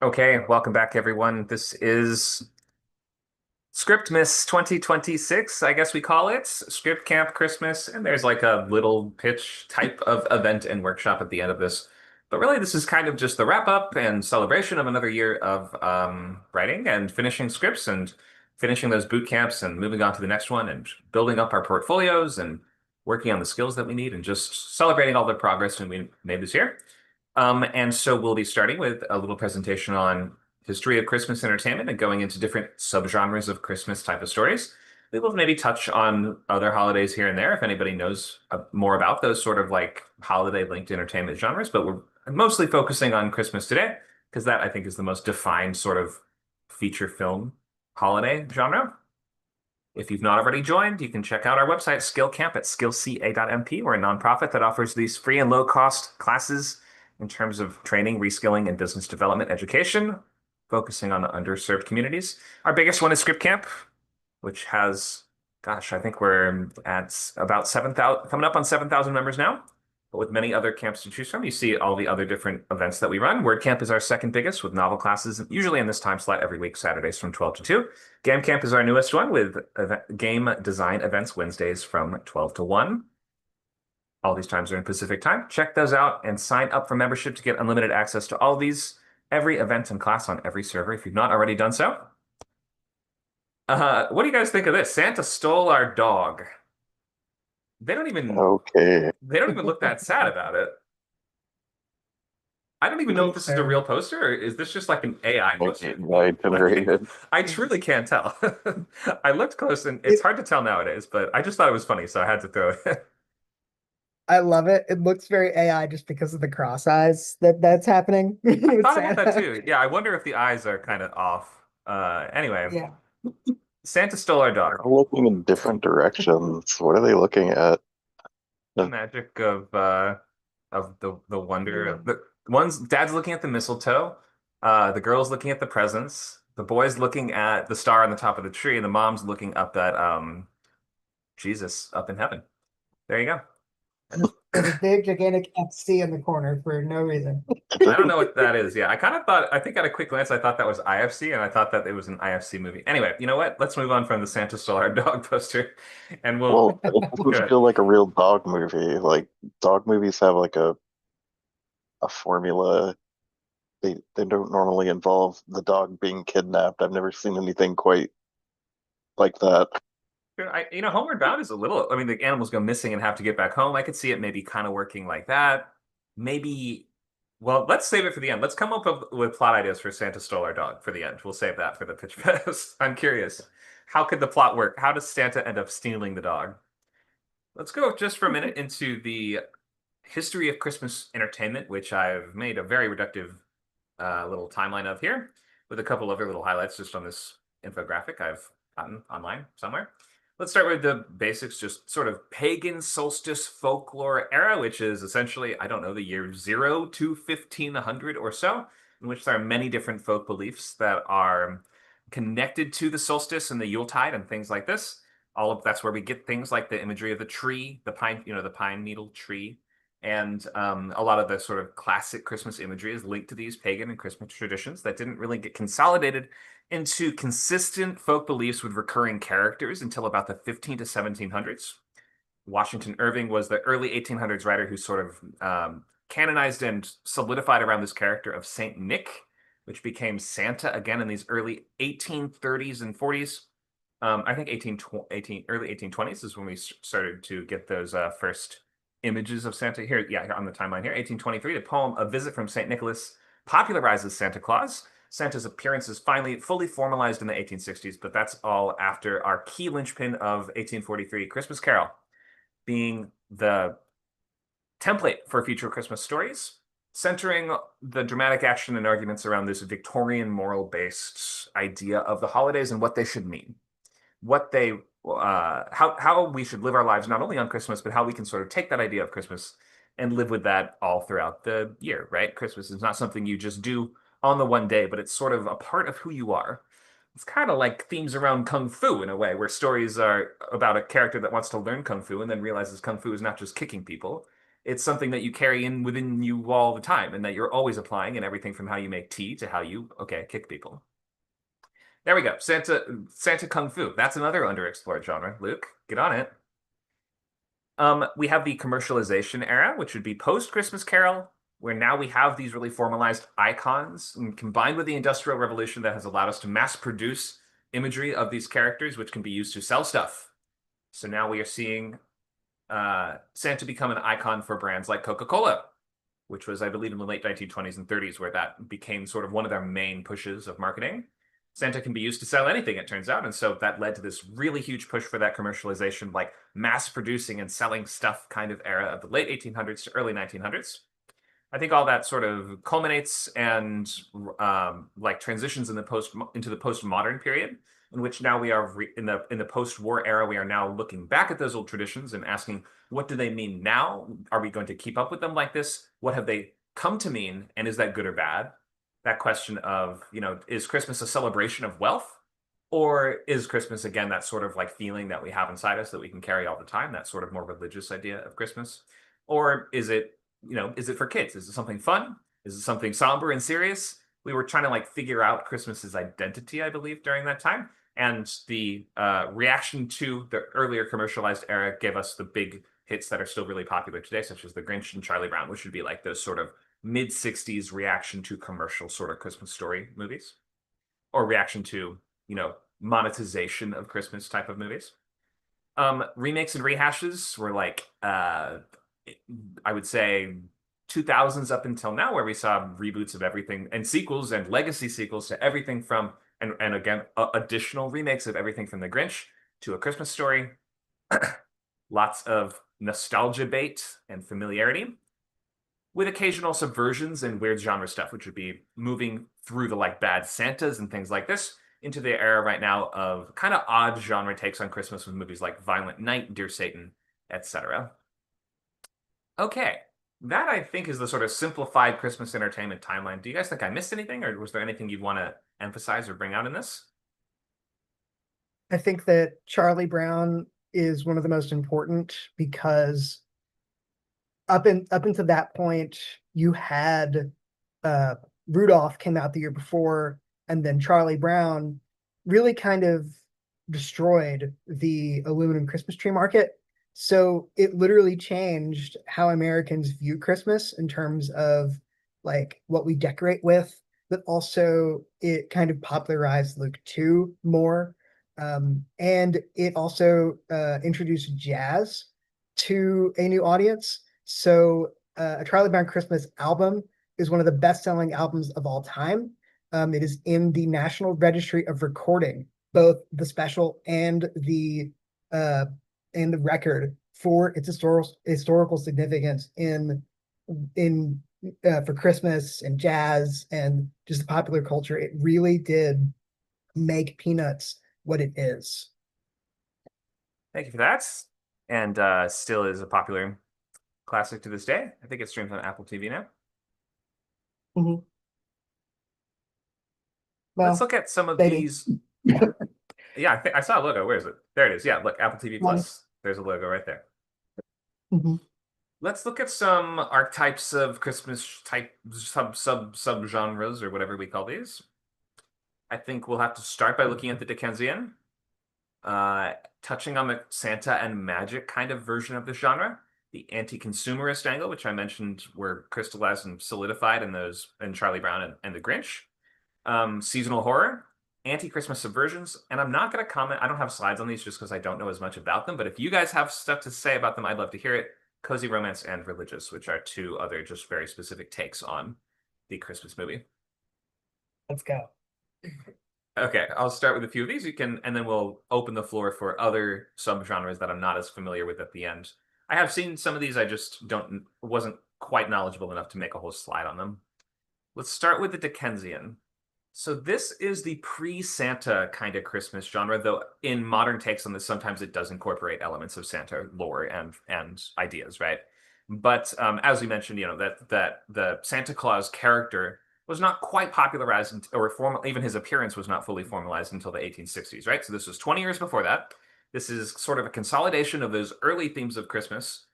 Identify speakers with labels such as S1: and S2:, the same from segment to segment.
S1: Okay, welcome back, everyone. This is Scriptmas 2026, I guess we call it. Script Camp Christmas, and there's like a little pitch type of event and workshop at the end of this. But really, this is kind of just the wrap up and celebration of another year of writing and finishing scripts and finishing those boot camps and moving on to the next one and building up our portfolios and working on the skills that we need and just celebrating all the progress that we made this year. And so we'll be starting with a little presentation on history of Christmas entertainment and going into different subgenres of Christmas type of stories. We will maybe touch on other holidays here and there if anybody knows more about those sort of like holiday linked entertainment genres, but we're mostly focusing on Christmas today because that I think is the most defined sort of feature film holiday genre. If you've not already joined, you can check out our website, Skill Camp at skillca.mp. We're a nonprofit that offers these free and low cost classes in terms of training, reskilling, and business development education, focusing on the underserved communities. Our biggest one is Script Camp, which has, gosh, I think we're at about 7,000, coming up on 7,000 members now. But with many other camps to choose from, you see all the other different events that we run. Word Camp is our second biggest with novel classes, usually in this time slot every week, Saturdays from 12 to 2. Game Camp is our newest one with game design events Wednesdays from 12 to 1. All these times are in Pacific time. Check those out and sign up for membership to get unlimited access to all these, every event and class on every server if you've not already done so. What do you guys think of this? Santa stole our dog. They don't even
S2: Okay.
S1: they don't even look that sad about it. I don't even know if this is a real poster or is this just like an AI poster?
S2: AI generated.
S1: I truly can't tell. I looked close and it's
S3: It,
S1: hard to tell nowadays, but I just thought it was funny, so I had to throw it in.
S3: I love it. It looks very AI just because of the cross eyes that's happening
S1: I
S3: with
S1: thought about that
S3: Santa.
S1: too. Yeah, I wonder if the eyes are kind of off. Anyway,
S3: Yeah.
S1: Santa stole our
S2: They're
S1: dog.
S2: all looking in different directions. What are they looking at?
S1: The
S2: Uh,
S1: magic of the wonder of the one's dad's looking at the mistletoe, the girl's looking at the presents, the boy's looking at the star on the top of the tree, and the mom's looking up at Jesus up in heaven. There you go.
S3: There's a big gigantic FC in the corner for no reason.
S2: It
S1: I don't
S2: doesn't.
S1: know what that is. Yeah, I kind of thought, I think at a quick glance, I thought that was IFC, and I thought that it was an IFC movie. Anyway, you know what? Let's move on from the Santa stole our dog poster, and we'll
S2: Well, it doesn't
S1: good.
S2: feel like a real dog movie. Like dog movies have like a formula. They don't normally involve the dog being kidnapped. I've never seen anything quite like that.
S1: Homeward Bound is a little. I mean, the animals go missing and have to get back home. I could see it maybe kind of working like that. Maybe. Well, let's save it for the end. Let's come up with plot ideas for Santa Stole Our Dog for the end. We'll save that for the pitch fest. I'm curious. How could the plot work? How does Santa end up stealing the dog? Let's go just for a minute into the history of Christmas entertainment, which I've made a very reductive little timeline of here with a couple other little highlights just on this infographic I've gotten online somewhere. Let's start with the basics, just sort of pagan solstice folklore era, which is essentially, I don't know, the year 0 to 1500 or so, in which there are many different folk beliefs that are connected to the solstice and the Yuletide and things like this. All of that's where we get things like the imagery of the tree, the pine, the pine needle tree, and a lot of the sort of classic Christmas imagery is linked to these pagan and Christmas traditions that didn't really get consolidated into consistent folk beliefs with recurring characters until about the 15 to 1700s. Washington Irving was the early 1800s writer who sort of canonized and solidified around this character of Saint Nick, which became Santa again in these early 1830s and 40s. I think early 1820s is when we started to get those first images of Santa here. Yeah, here on the timeline here. 1823, the poem A Visit from St. Nicholas popularizes Santa Claus. Santa's appearance is finally fully formalized in the 1860s, but that's all after our key linchpin of 1843, Christmas Carol, being the template for future Christmas stories, centering the dramatic action and arguments around this Victorian moral based idea of the holidays and what they should mean, what they how we should live our lives not only on Christmas, but how we can sort of take that idea of Christmas and live with that all throughout the year, right? Christmas is not something you just do on the one day, but it's sort of a part of who you are. It's kind of like themes around kung fu in a way, where stories are about a character that wants to learn kung fu and then realizes kung fu is not just kicking people. It's something that you carry in within you all the time and that you're always applying in everything from how you make tea to how you, okay, kick people. There we go. Santa Kung Fu. That's another underexplored genre. Luke, get on it. We have the commercialization era, which would be post-Christmas Carol, where now we have these really formalized icons, and combined with the Industrial Revolution that has allowed us to mass produce imagery of these characters, which can be used to sell stuff. So now we are seeing Santa become an icon for brands like Coca-Cola, which was, I believe, in the late 1920s and 30s, where that became sort of one of their main pushes of marketing. Santa can be used to sell anything, it turns out. And so that led to this really huge push for that commercialization, like mass producing and selling stuff kind of era of the late 1800s to early 1900s. I think all that sort of culminates and like transitions in into the postmodern period, in which now we are in the post-war era. We are now looking back at those old traditions and asking, what do they mean now? Are we going to keep up with them like this? What have they come to mean? And is that good or bad? That question of, is Christmas a celebration of wealth? Or is Christmas, again, that sort of like feeling that we have inside us that we can carry all the time, that sort of more religious idea of Christmas? Or is it, is it for kids? Is it something fun? Is it something somber and serious? We were trying to like figure out Christmas's identity, I believe, during that time. And the reaction to the earlier commercialized era gave us the big hits that are still really popular today, such as The Grinch and Charlie Brown, which would be like those sort of mid-60s reaction to commercial sort of Christmas story movies, or reaction to, monetization of Christmas type of movies. Remakes and rehashes were like, I would say 2000s up until now, where we saw reboots of everything and sequels and legacy sequels to everything from, and again, additional remakes of everything from The Grinch to A Christmas Story. Lots of nostalgia bait and familiarity, with occasional subversions and weird genre stuff, which would be moving through the like Bad Santas and things like this into the era right now of kind of odd genre takes on Christmas with movies like Violent Night, Dear Satan, etc. Okay, that I think is the sort of simplified Christmas entertainment timeline. Do you guys think I missed anything, or was there anything you'd want to emphasize or bring out in this?
S3: I think that Charlie Brown is one of the most important because up until that point, you had Rudolph came out the year before, and then Charlie Brown really kind of destroyed the aluminum Christmas tree market. So it literally changed how Americans view Christmas in terms of like what we decorate with, but also it kind of popularized Luke 2 more. And it also introduced jazz to a new audience. So a Charlie Brown Christmas album is one of the best-selling albums of all time. It is in the National Registry of Recording, both the special and the record for its historical significance in for Christmas and jazz and just the popular culture. It really did make Peanuts what it is.
S1: Thank you for that. And still is a popular classic to this day. I think it streams on Apple TV now.
S3: Mm-hmm.
S1: Let's look at some of these. Yeah, I saw a logo. Where is it? There it is. Yeah, look, Apple TV Plus. There's a logo right there.
S3: Mm-hmm.
S1: Let's look at some archetypes of Christmas type sub genres or whatever we call these. I think we'll have to start by looking at the Dickensian, touching on the Santa and magic kind of version of the genre. The anti-consumerist angle, which I mentioned, were crystallized and solidified in Charlie Brown and The Grinch. Seasonal horror, anti-Christmas subversions, and I'm not going to comment. I don't have slides on these just because I don't know as much about them, but if you guys have stuff to say about them, I'd love to hear it. Cozy romance and religious, which are two other just very specific takes on the Christmas movie.
S3: Let's go.
S1: Okay, I'll start with a few of these. And then we'll open the floor for other subgenres that I'm not as familiar with at the end. I have seen some of these, I just wasn't quite knowledgeable enough to make a whole slide on them. Let's start with the Dickensian. So this is the pre-Santa kind of Christmas genre, though in modern takes on this, sometimes it does incorporate elements of Santa lore and ideas, right? But as we mentioned, that the Santa Claus character was not quite popularized even his appearance was not fully formalized until the 1860s, right? So this was 20 years before that. This is sort of a consolidation of those early themes of Christmas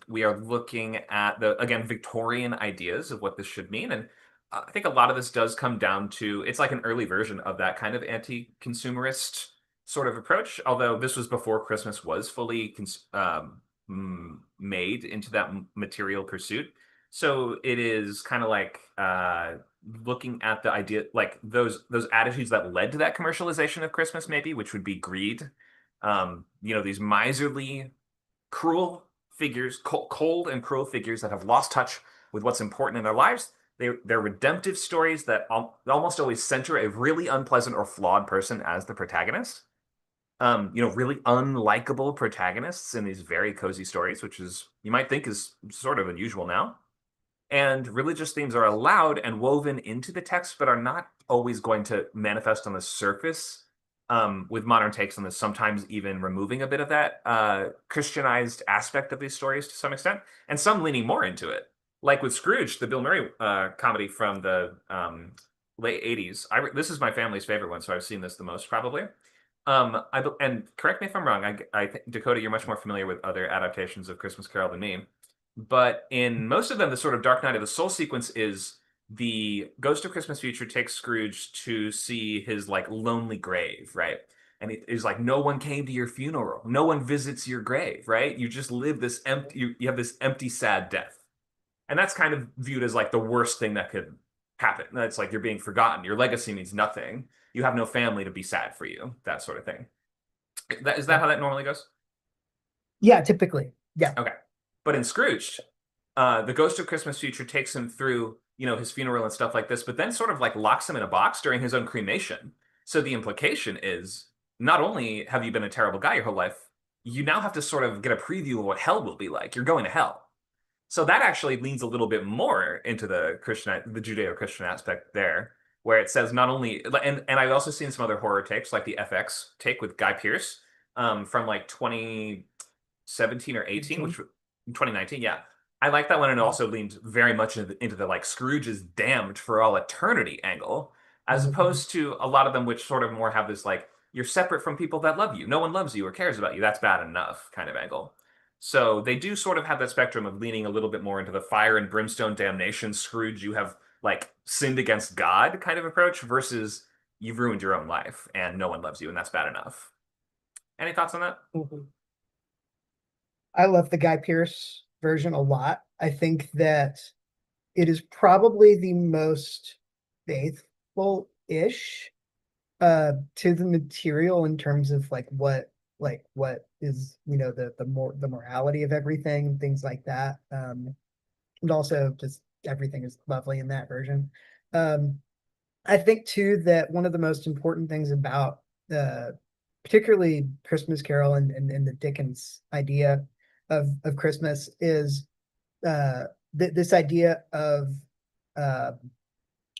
S1: We are looking at the, again, Victorian ideas of what this should mean. And I think a lot of this does come down to it's like an early version of that kind of anti-consumerist sort of approach. Although this was before Christmas was fully made into that material pursuit. So it is kind of like looking at the idea, like those attitudes that led to that commercialization of Christmas, maybe, which would be greed. These miserly, cruel figures, cold and cruel figures that have lost touch with what's important in their lives. They're redemptive stories that almost always center a really unpleasant or flawed person as the protagonist. Really unlikable protagonists in these very cozy stories, which is you might think is sort of unusual now. And religious themes are allowed and woven into the text, but are not always going to manifest on the surface. With modern takes on this, sometimes even removing a bit of that Christianized aspect of these stories to some extent, and some leaning more into it. Like with Scrooge, the Bill Murray comedy from the late 80s. This is my family's favorite one, so I've seen this the most probably. And correct me if I'm wrong. I think, Dakota, you're much more familiar with other adaptations of Christmas Carol than me. But in most of them, the sort of Dark Night of the Soul sequence is the Ghost of Christmas Future takes Scrooge to see his like lonely grave, right? And he's like, no one came to your funeral, no one visits your grave, right? You just live this empty, you have this empty, sad death, and that's kind of viewed as like the worst thing that could happen. That's like you're being forgotten, your legacy means nothing, you have no family to be sad for you, that sort of thing. Is that
S3: Yeah.
S1: how that normally goes?
S3: Yeah, typically. Yeah.
S1: Okay. But in Scrooge, the Ghost of Christmas Future takes him through, his funeral and stuff like this, but then sort of like locks him in a box during his own cremation. So the implication is not only have you been a terrible guy your whole life, you now have to sort of get a preview of what hell will be like. You're going to hell. So that actually leans a little bit more into the Judeo-Christian aspect there, where it says not only, and I've also seen some other horror takes, like the FX take with Guy Pearce, from like 2017 or 18,
S3: 18.
S1: 2019, yeah. I like that one, and it
S3: Yeah.
S1: also leans very much into the like Scrooge is damned for all eternity angle, as
S3: Mhm.
S1: opposed to a lot of them which sort of more have this like you're separate from people that love you. No one loves you or cares about you. That's bad enough kind of angle. So they do sort of have that spectrum of leaning a little bit more into the fire and brimstone damnation Scrooge, you have like sinned against God kind of approach versus you've ruined your own life and no one loves you and that's bad enough. Any thoughts on that?
S3: Mhm. I love the Guy Pearce version a lot. I think that it is probably the most faithful-ish to the material in terms of like what is the morality of everything, things like that. And also just everything is lovely in that version. Um, I think too that one of the most important things about particularly Christmas Carol and the Dickens idea of Christmas is this idea uh,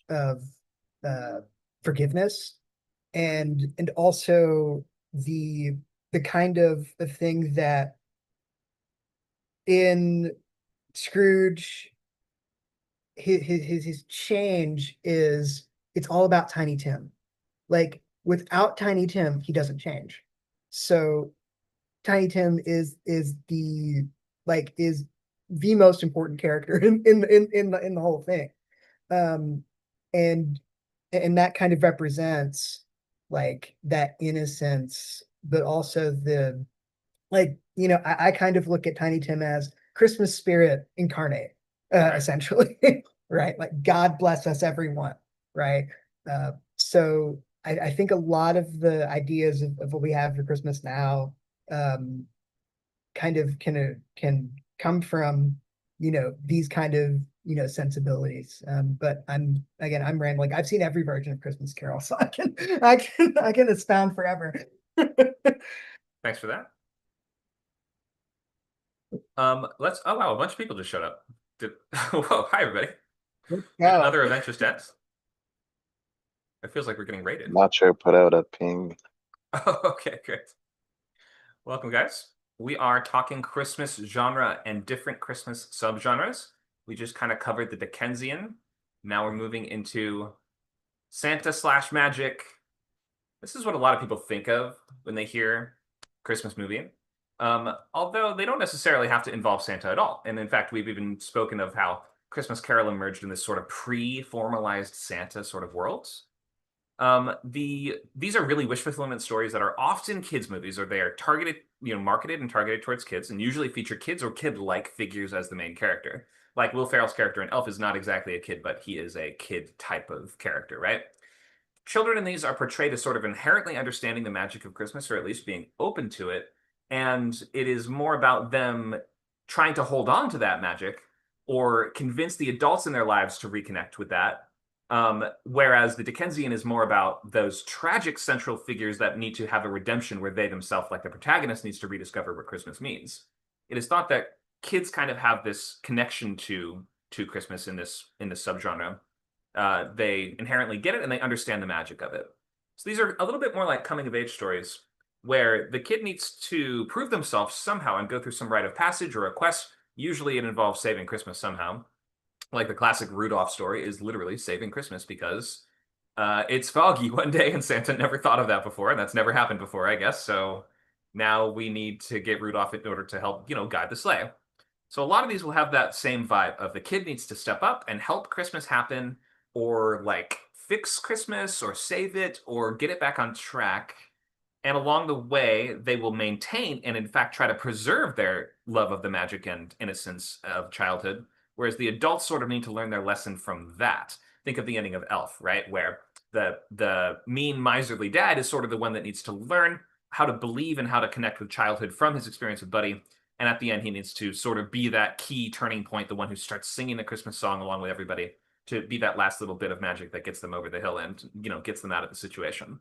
S3: of uh, forgiveness and also the the kind of thing that in Scrooge his change is it's all about Tiny Tim. Like without Tiny Tim, he doesn't change. So Tiny Tim is the most important character in the whole thing. Um and and that kind of represents like that innocence, but also the I kind of look at Tiny Tim as Christmas spirit incarnate,
S1: Right.
S3: essentially, right? Like God bless us, everyone, right? So I think a lot of the ideas of what we have for Christmas now um, kind of can come from these kind of sensibilities. But I'm rambling. I've seen every version of Christmas Carol, so I can expound forever.
S1: Thanks for that. Let's. Oh wow, a bunch of people just showed up. Whoa, hi everybody.
S3: Let's
S1: We have
S3: go.
S1: another event just ends. It feels like we're getting raided.
S2: Nacho put out a ping.
S1: Oh, okay, great. Welcome, guys. We are talking Christmas genre and different Christmas subgenres. We just kind of covered the Dickensian. Now we're moving into Santa slash magic. This is what a lot of people think of when they hear Christmas movie. Although they don't necessarily have to involve Santa at all. And in fact, we've even spoken of how Christmas Carol emerged in this sort of pre-formalized Santa sort of world. These are really wish fulfillment stories that are often kids movies, or they are targeted, marketed and targeted towards kids, and usually feature kids or kid-like figures as the main character. Like Will Ferrell's character in Elf is not exactly a kid, but he is a kid type of character, right? Children in these are portrayed as sort of inherently understanding the magic of Christmas, or at least being open to it. And it is more about them trying to hold on to that magic or convince the adults in their lives to reconnect with that. Whereas the Dickensian is more about those tragic central figures that need to have a redemption where they themselves, like the protagonist, needs to rediscover what Christmas means. It is thought that kids kind of have this connection to Christmas in this subgenre. They inherently get it and they understand the magic of it. So these are a little bit more like coming of age stories where the kid needs to prove themselves somehow and go through some rite of passage or a quest. Usually it involves saving Christmas somehow. Like the classic Rudolph story is literally saving Christmas because it's foggy one day and Santa never thought of that before, and that's never happened before, I guess. So now we need to get Rudolph in order to help, guide the sleigh. So a lot of these will have that same vibe of the kid needs to step up and help Christmas happen, or like fix Christmas or save it or get it back on track. And along the way, they will maintain and, in fact, try to preserve their love of the magic and innocence of childhood, whereas the adults sort of need to learn their lesson from that. Think of the ending of Elf, right? Where the mean, miserly dad is sort of the one that needs to learn how to believe and how to connect with childhood from his experience with Buddy. And at the end, he needs to sort of be that key turning point, the one who starts singing the Christmas song along with everybody to be that last little bit of magic that gets them over the hill and, gets them out of the situation.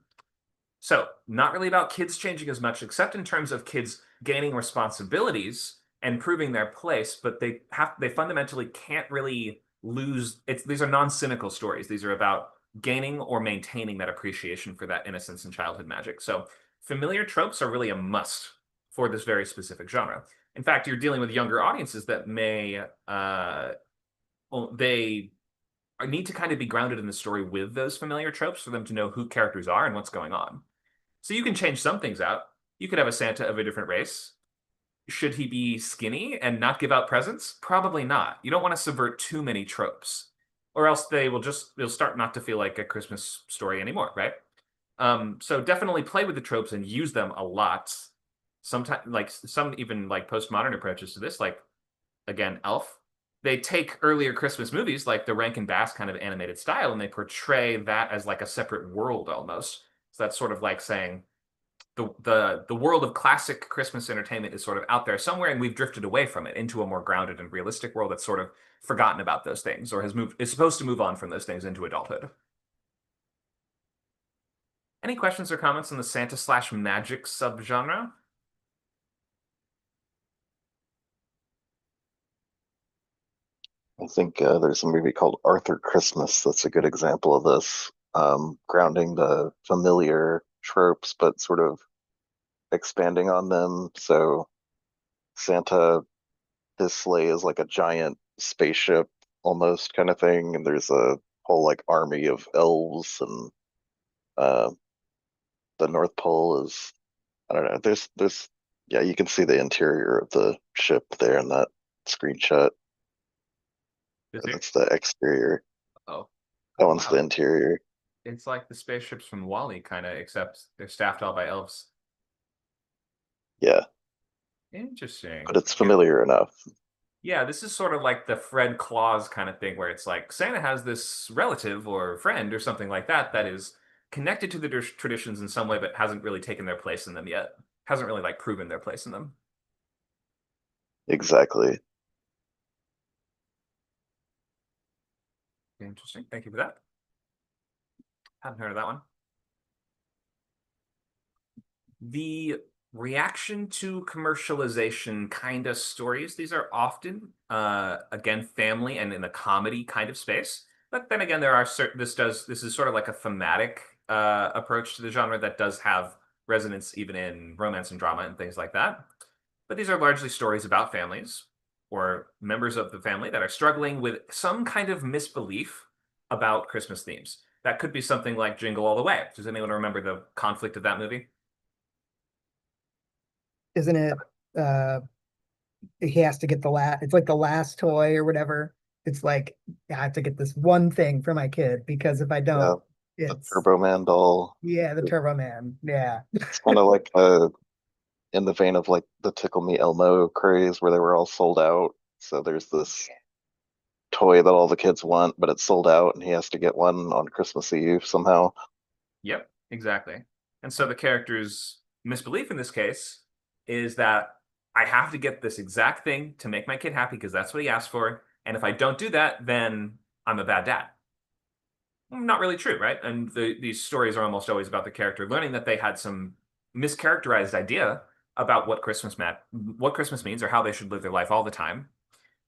S1: So, not really about kids changing as much, except in terms of kids gaining responsibilities and proving their place, but they fundamentally can't really lose these are non-cynical stories. These are about gaining or maintaining that appreciation for that innocence and childhood magic. So, familiar tropes are really a must for this very specific genre. In fact, you're dealing with younger audiences that may they need to kind of be grounded in the story with those familiar tropes for them to know who characters are and what's going on. So you can change some things out. You could have a Santa of a different race. Should he be skinny and not give out presents? Probably not. You don't want to subvert too many tropes, or else they'll start not to feel like a Christmas story anymore, right? So definitely play with the tropes and use them a lot. Sometimes, like some even like postmodern approaches to this, like again, Elf. They take earlier Christmas movies like the Rankin Bass kind of animated style and they portray that as like a separate world almost. So that's sort of like saying the world of classic Christmas entertainment is sort of out there somewhere, and we've drifted away from it into a more grounded and realistic world that's sort of forgotten about those things or is supposed to move on from those things into adulthood. Any questions or comments on the Santa slash magic subgenre?
S2: I think there's a movie called Arthur Christmas that's a good example of this, grounding the familiar tropes, but sort of expanding on them. So Santa, his sleigh is like a giant spaceship almost kind of thing, and there's a whole like army of elves, and uh, the North Pole is, I don't know. There's yeah, you can see the interior of the ship there in that screenshot.
S1: Is
S2: And
S1: it?
S2: that's the exterior.
S1: Oh,
S2: That
S1: oh
S2: one's the
S1: wow.
S2: interior.
S1: It's like the spaceships from Wall-E, kind of, except they're staffed all by elves.
S2: Yeah,
S1: Interesting.
S2: but it's
S1: Yeah.
S2: familiar enough.
S1: Yeah, this is sort of like the Fred Claus kind of thing, where it's like Santa has this relative or friend or something like that that is connected to the traditions in some way, but hasn't really taken their place in them yet. Hasn't really like proven their place in them.
S2: Exactly.
S1: Interesting. Thank you for that. Hadn't heard of that one. The reaction to commercialization kind of stories, these are often, again, family and in the comedy kind of space. But then again, there are certain, this is sort of like a thematic approach to the genre that does have resonance even in romance and drama and things like that. But these are largely stories about families or members of the family that are struggling with some kind of misbelief about Christmas themes. That could be something like Jingle All the Way. Does anyone remember the conflict of that movie?
S3: Isn't it uh he has to get the last, it's like the last toy or whatever. It's like, I have to get this one thing for my kid because if I
S2: Yeah,
S3: don't,
S2: the
S3: it's,
S2: Turbo Man doll.
S3: yeah, the Turbo Man. Yeah.
S2: It's kind of like in the vein of like the Tickle Me Elmo craze where they were all sold out. So there's this toy that all the kids want, but it's sold out, and he has to get one on Christmas Eve somehow.
S1: Yep, exactly. And so the character's misbelief in this case is that I have to get this exact thing to make my kid happy because that's what he asked for. And if I don't do that, then I'm a bad dad. Not really true, right? And these stories are almost always about the character learning that they had some mischaracterized idea about what Christmas means, or how they should live their life all the time.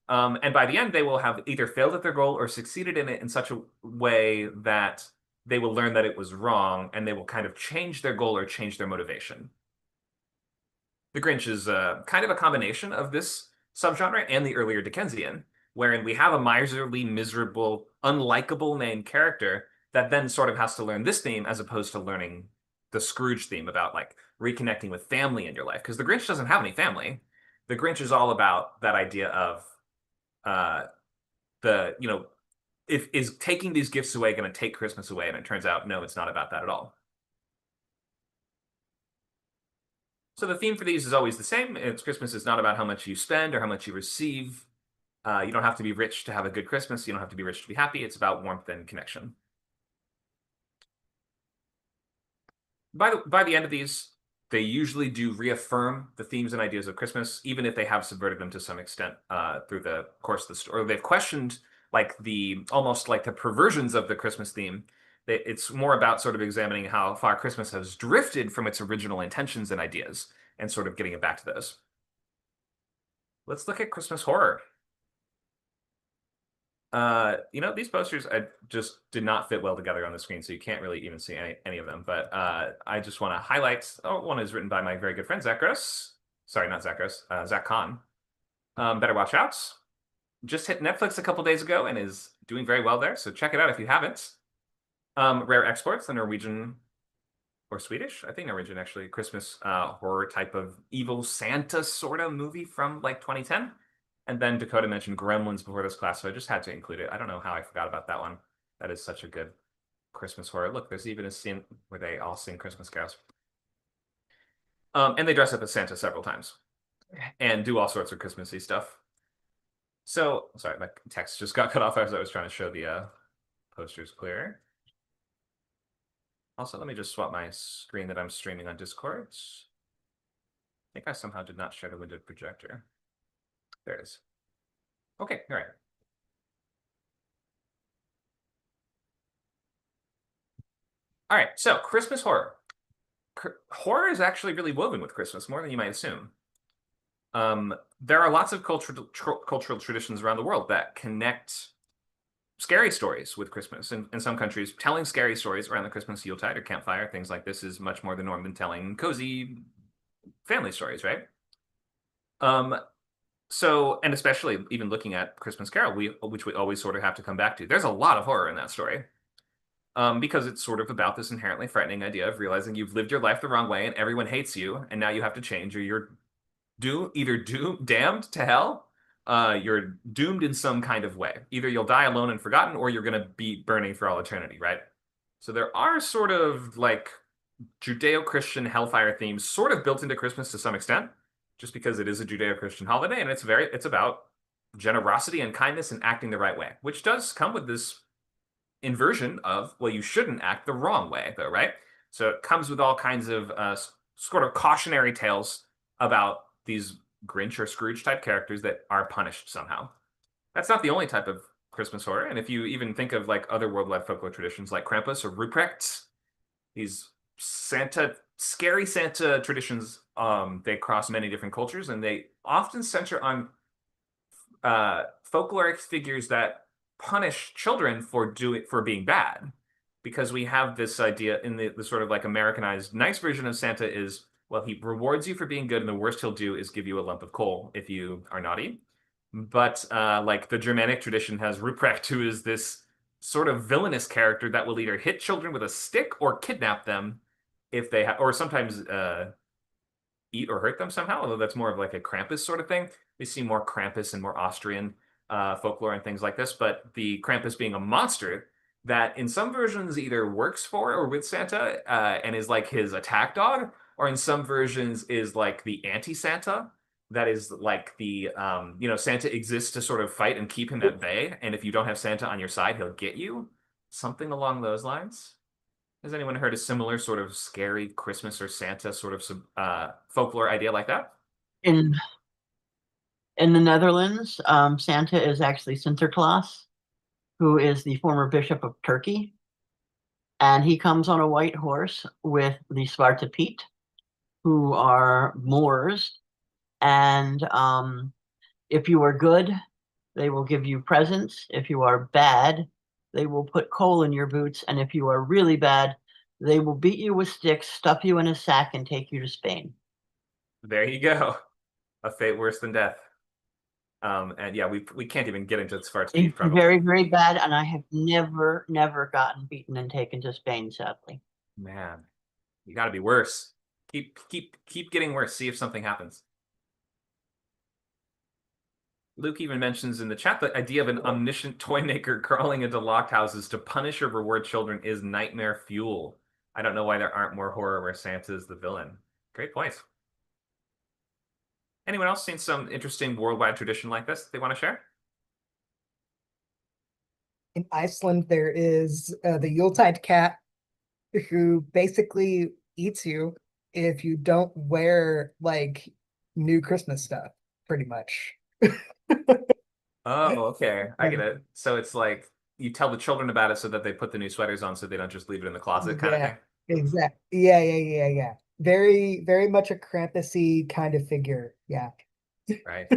S1: And by the end, they will have either failed at their goal or succeeded in it in such a way that they will learn that it was wrong, and they will kind of change their goal or change their motivation. The Grinch is kind of a combination of this subgenre and the earlier Dickensian, wherein we have a miserly, miserable, unlikable main character that then sort of has to learn this theme as opposed to learning the Scrooge theme about like reconnecting with family in your life. Because the Grinch doesn't have any family. The Grinch is all about that idea of uh, the, if is taking these gifts away going to take Christmas away? And it turns out, no, it's not about that at all. So the theme for these is always the same. It's Christmas is not about how much you spend or how much you receive. You don't have to be rich to have a good Christmas. You don't have to be rich to be happy. It's about warmth and connection. By the end of these, they usually do reaffirm the themes and ideas of Christmas, even if they have subverted them to some extent through the course of the story. Or they've questioned like the almost like the perversions of the Christmas theme. It's more about sort of examining how far Christmas has drifted from its original intentions and ideas, and sort of getting it back to those. Let's look at Christmas horror. These posters I just did not fit well together on the screen, so you can't really even see any of them. But I just want to highlight. Oh, one is written by my very good friend Zach Gross. Sorry, not Zach Gross. Zach Kahn. Better watch out. Just hit Netflix a couple days ago and is doing very well there. So check it out if you haven't. Rare Exports, the Norwegian or Swedish, I think Norwegian actually, Christmas horror type of evil Santa sort of movie from like 2010. And then Dakota mentioned Gremlins before this class, so I just had to include it. I don't know how I forgot about that one. That is such a good Christmas horror. Look, there's even a scene where they all sing Christmas carols. And they dress up as Santa several times and do all sorts of Christmassy stuff. So, sorry, my text just got cut off as I was trying to show the posters clear. Also, let me just swap my screen that I'm streaming on Discord. I think I somehow did not share the windowed projector. There it is. Okay, all right. All right, so Christmas horror. Horror is actually really woven with Christmas, more than you might assume. There are lots of cultural traditions around the world that connect scary stories with Christmas. In some countries, telling scary stories around the Christmas Yuletide or campfire, things like this, is much more the norm than telling cozy family stories, right? So, and especially even looking at Christmas Carol, which we always sort of have to come back to. There's a lot of horror in that story. Because it's sort of about this inherently frightening idea of realizing you've lived your life the wrong way and everyone hates you, and now you have to change, or you're damned to hell. You're doomed in some kind of way. Either you'll die alone and forgotten, or you're going to be burning for all eternity, right? So there are sort of like Judeo-Christian hellfire themes sort of built into Christmas to some extent, just because it is a Judeo-Christian holiday, and it's about generosity and kindness and acting the right way, which does come with this inversion of, well, you shouldn't act the wrong way, though, right? So it comes with all kinds of sort of cautionary tales about these Grinch or Scrooge type characters that are punished somehow. That's not the only type of Christmas horror. And if you even think of like other worldwide folklore traditions like Krampus or Ruprecht, these scary Santa traditions, they cross many different cultures, and they often center on folkloric figures that punish children for being bad, because we have this idea in the sort of like Americanized nice version of Santa is, well, he rewards you for being good, and the worst he'll do is give you a lump of coal if you are naughty. But like the Germanic tradition has Ruprecht, who is this sort of villainous character that will either hit children with a stick or kidnap them if they have, or sometimes eat or hurt them somehow, although that's more of like a Krampus sort of thing. We see more Krampus and more Austrian folklore and things like this, but the Krampus being a monster that in some versions either works for or with Santa and is like his attack dog, or in some versions is like the anti-Santa. That is like the Santa exists to sort of fight and keep him at bay, and if you don't have Santa on your side, he'll get you. Something along those lines. Has anyone heard a similar sort of scary Christmas or Santa sort of folklore idea like that?
S4: In in the Netherlands, Santa is actually Sinterklaas, who is the former Bishop of Turkey. And he comes on a white horse with the Zwarte Piet, who are Moors. And if you are good, they will give you presents. If you are bad, they will put coal in your boots. And if you are really bad, they will beat you with sticks, stuff you in a sack, and take you to Spain.
S1: There you go. A fate worse than death. And yeah, we can't even get into Svart's
S4: It's
S1: Peak, probably.
S4: very, very bad, and I have never gotten beaten and taken to Spain, sadly.
S1: Man, you got to be worse. Keep getting worse. See if something happens. Luke even mentions in the chat the idea of an omniscient toy maker crawling into locked houses to punish or reward children is nightmare fuel. I don't know why there aren't more horror where Santa is the villain. Great point. Anyone else seen some interesting worldwide tradition like this they want to share?
S3: In Iceland, there is the Yuletide cat who basically eats you if you don't wear like new Christmas stuff, pretty much.
S1: Oh, okay. I get it. So it's like you tell the children about it so that they put the new sweaters on so they don't just leave it in the closet kind of
S3: Yeah,
S1: thing.
S3: exactly. Yeah. Very, very much a Krampus-y kind of figure. Yeah.
S1: Right.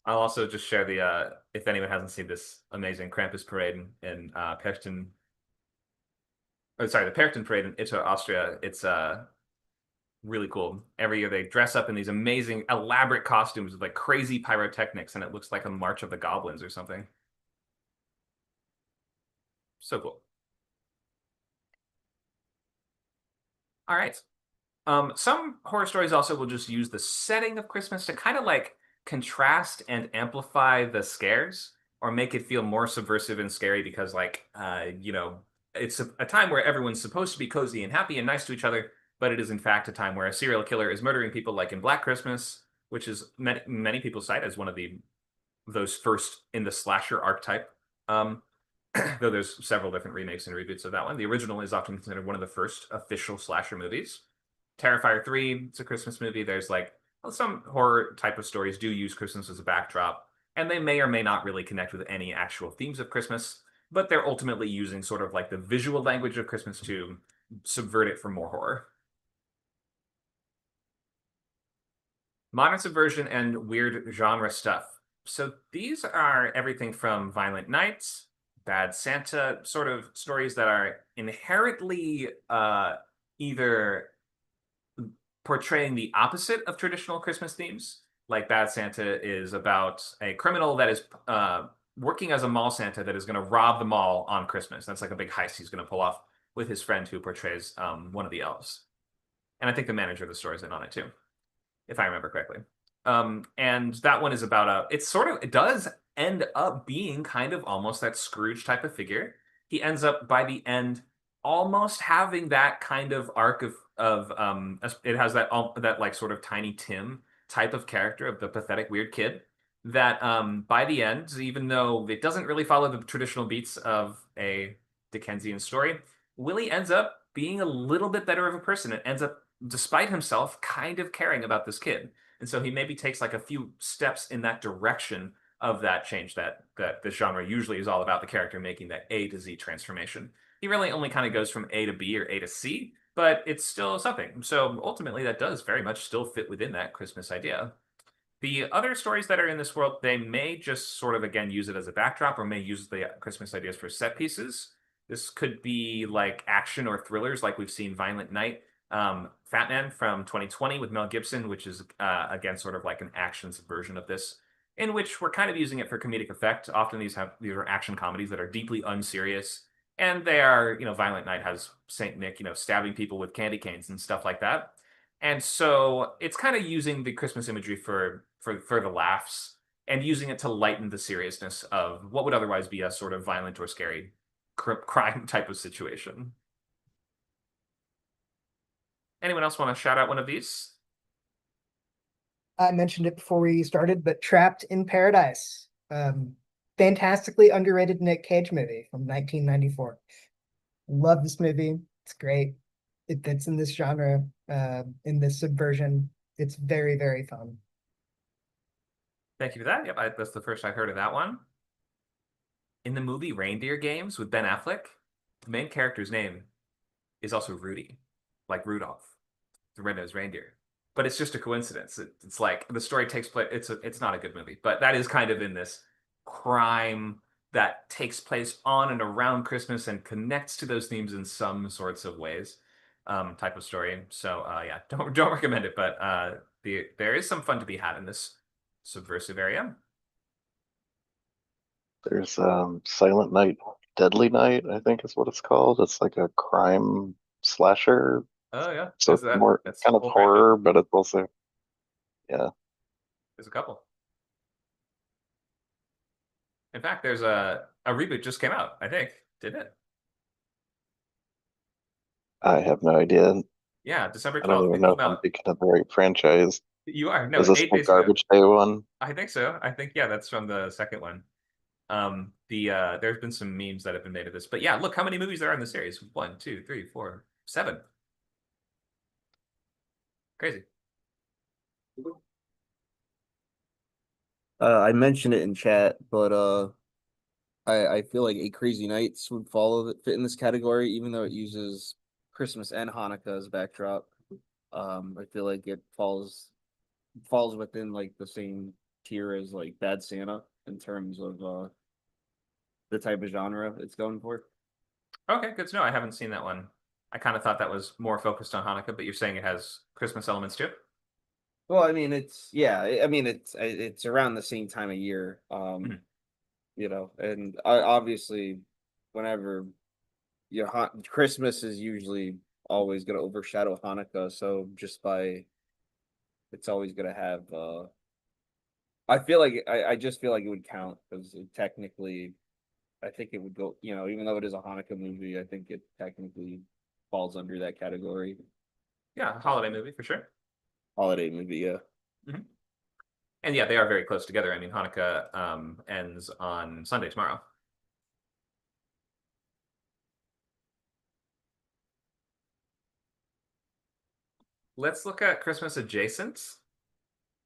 S1: I'll also just share the if anyone hasn't seen this amazing Krampus parade in Perchten. Oh, sorry, the Perchten parade in Itto, Austria. It's really cool. Every year they dress up in these amazing, elaborate costumes with like crazy pyrotechnics, and it looks like a March of the Goblins or something. So cool. All right. Some horror stories also will just use the setting of Christmas to kind of like contrast and amplify the scares or make it feel more subversive and scary because like it's a time where everyone's supposed to be cozy and happy and nice to each other, but it is in fact a time where a serial killer is murdering people like in Black Christmas, which is many people cite as one of those first in the slasher archetype. Though there's several different remakes and reboots of that one. The original is often considered one of the first official slasher movies. Terrifier 3, it's a Christmas movie. There's like some horror type of stories do use Christmas as a backdrop, and they may or may not really connect with any actual themes of Christmas, but they're ultimately using sort of like the visual language of Christmas to subvert it for more horror. Modern subversion and weird genre stuff. So these are everything from Violent Nights, Bad Santa, sort of stories that are inherently either portraying the opposite of traditional Christmas themes. Like Bad Santa is about a criminal that is working as a mall Santa that is going to rob the mall on Christmas. That's like a big heist he's going to pull off with his friend who portrays one of the elves. And I think the manager of the store is in on it too, if I remember correctly. And that one is about it does end up being kind of almost that Scrooge type of figure. He ends up by the end almost having that kind of arc of it has that like sort of Tiny Tim type of character of the pathetic weird kid that by the end, even though it doesn't really follow the traditional beats of a Dickensian story, Willie ends up being a little bit better of a person and ends up, despite himself, kind of caring about this kid. And so he maybe takes like a few steps in that direction of that change that this genre usually is all about, the character making that A to Z transformation. He really only kind of goes from A to B or A to C, but it's still something. So ultimately, that does very much still fit within that Christmas idea. The other stories that are in this world, they may just sort of, again, use it as a backdrop or may use the Christmas ideas for set pieces. This could be like action or thrillers like we've seen Violent Night, Fat Man from 2020 with Mel Gibson, which is, again, sort of like an action version of this, in which we're kind of using it for comedic effect. Often these are action comedies that are deeply unserious And they are, Violent Night has Saint Nick, stabbing people with candy canes and stuff like that. And so it's kind of using the Christmas imagery for the laughs and using it to lighten the seriousness of what would otherwise be a sort of violent or scary crime type of situation. Anyone else want to shout out one of these?
S3: I mentioned it before we started, but Trapped in Paradise. Fantastically underrated Nick Cage movie from 1994. Love this movie. It's great. It fits in this genre, in this subversion. It's very, very fun.
S1: Thank you for that. Yep, that's the first I heard of that one. In the movie Reindeer Games with Ben Affleck, the main character's name is also Rudy, like Rudolph, the red-nosed reindeer. But it's just a coincidence. It's like the story takes place. It's not a good movie, but that is kind of in this crime that takes place on and around Christmas and connects to those themes in some sorts of ways, type of story. So yeah, don't recommend it, but there is some fun to be had in this subversive area.
S2: There's Silent Night, Deadly Night, I think is what it's called. It's like a crime slasher.
S1: Oh yeah,
S2: So it's more
S1: that's
S2: kind of
S1: full
S2: horror, but it's also, yeah.
S1: There's a couple. In fact, there's a reboot just came out, I think. Didn't it?
S2: I have no idea.
S1: Yeah, December
S2: I don't
S1: 12th.
S2: even
S1: It
S2: know if
S1: came
S2: I'm
S1: out.
S2: thinking of the right franchise.
S1: You are. No,
S2: Is this
S1: 8
S2: the
S1: days ago.
S2: Garbage Day one?
S1: I think so. I think, yeah, that's from the second one. There's been some memes that have been made of this. But yeah, look how many movies there are in the series. 1, 2, 3, 4, 7. Crazy.
S5: I mentioned it in chat, but I feel like A Crazy Nights would fit in this category, even though it uses Christmas and Hanukkah as backdrop. I feel like it falls within like the same tier as like Bad Santa in terms of the type of genre it's going for.
S1: Okay, good to know. I haven't seen that one. I kind of thought that was more focused on Hanukkah, but you're saying it has Christmas elements too?
S5: Well, I mean, it's around the same time of year,
S1: Mhm.
S5: and obviously, whenever Christmas is usually always going to overshadow Hanukkah, so it's always going to have. I just feel like it would count because technically, I think it would go. Even though it is a Hanukkah movie, I think it technically falls under that category.
S1: Yeah, holiday movie for sure.
S5: Holiday movie, yeah.
S1: Mhm. And yeah, they are very close together. I mean, Hanukkah ends on Sunday tomorrow. Let's look at Christmas adjacent.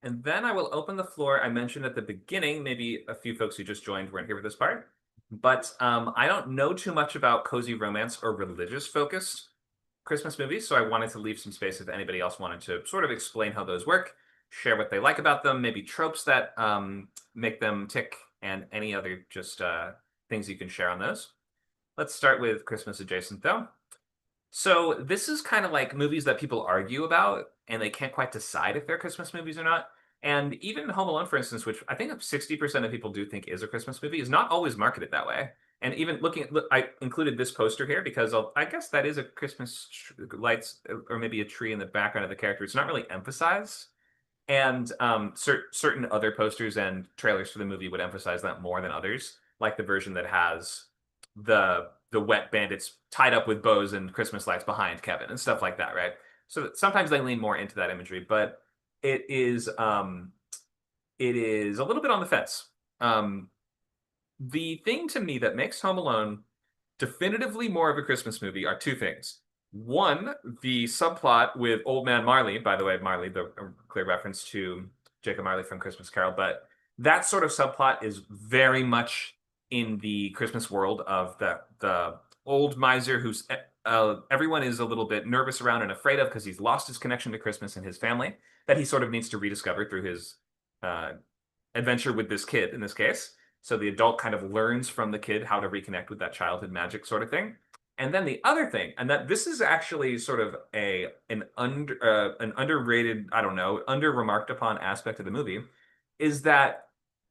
S1: And then I will open the floor. I mentioned at the beginning, maybe a few folks who just joined weren't here for this part, but I don't know too much about cozy romance or religious focused Christmas movies, so I wanted to leave some space if anybody else wanted to sort of explain how those work, share what they like about them, maybe tropes that make them tick, and any other just things you can share on those. Let's start with Christmas adjacent, though. So this is kind of like movies that people argue about, and they can't quite decide if they're Christmas movies or not. And even Home Alone, for instance, which I think 60% of people do think is a Christmas movie, is not always marketed that way. And even I included this poster here because I guess that is a Christmas lights or maybe a tree in the background of the character. It's not really emphasized. And certain other posters and trailers for the movie would emphasize that more than others, like the version that has the wet bandits tied up with bows and Christmas lights behind Kevin and stuff like that, right? So sometimes they lean more into that imagery, but it is a little bit on the fence. The thing to me that makes Home Alone definitively more of a Christmas movie are two things. One, the subplot with Old Man Marley, by the way, Marley, the clear reference to Jacob Marley from Christmas Carol, but that sort of subplot is very much in the Christmas world of the old miser who's everyone is a little bit nervous around and afraid of because he's lost his connection to Christmas and his family that he sort of needs to rediscover through his uh, adventure with this kid in this case. So the adult kind of learns from the kid how to reconnect with that childhood magic sort of thing. And then the other thing, and that this is actually sort of an underrated, I don't know, under remarked upon aspect of the movie, is that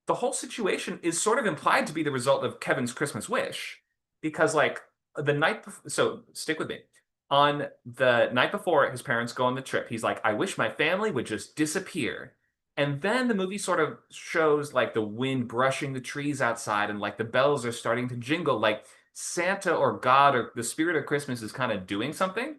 S1: the whole situation is sort of implied to be the result of Kevin's Christmas wish, because like the night before, so stick with me. On the night before his parents go on the trip, he's like, I wish my family would just disappear. And then the movie sort of shows like the wind brushing the trees outside and like the bells are starting to jingle, like Santa or God or the spirit of Christmas is kind of doing something.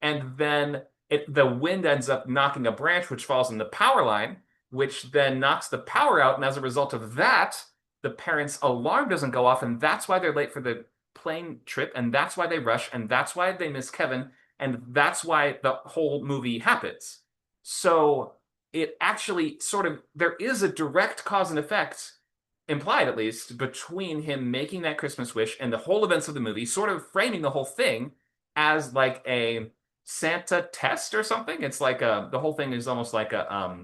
S1: And then the wind ends up knocking a branch which falls in the power line, which then knocks the power out. And as a result of that, the parents' alarm doesn't go off, and that's why they're late for the plane trip, and that's why they rush, and that's why they miss Kevin, and that's why the whole movie happens. So it actually sort of there is a direct cause and effect, implied at least, between him making that Christmas wish and the whole events of the movie, sort of framing the whole thing as like a Santa test or something. It's like the whole thing is almost like a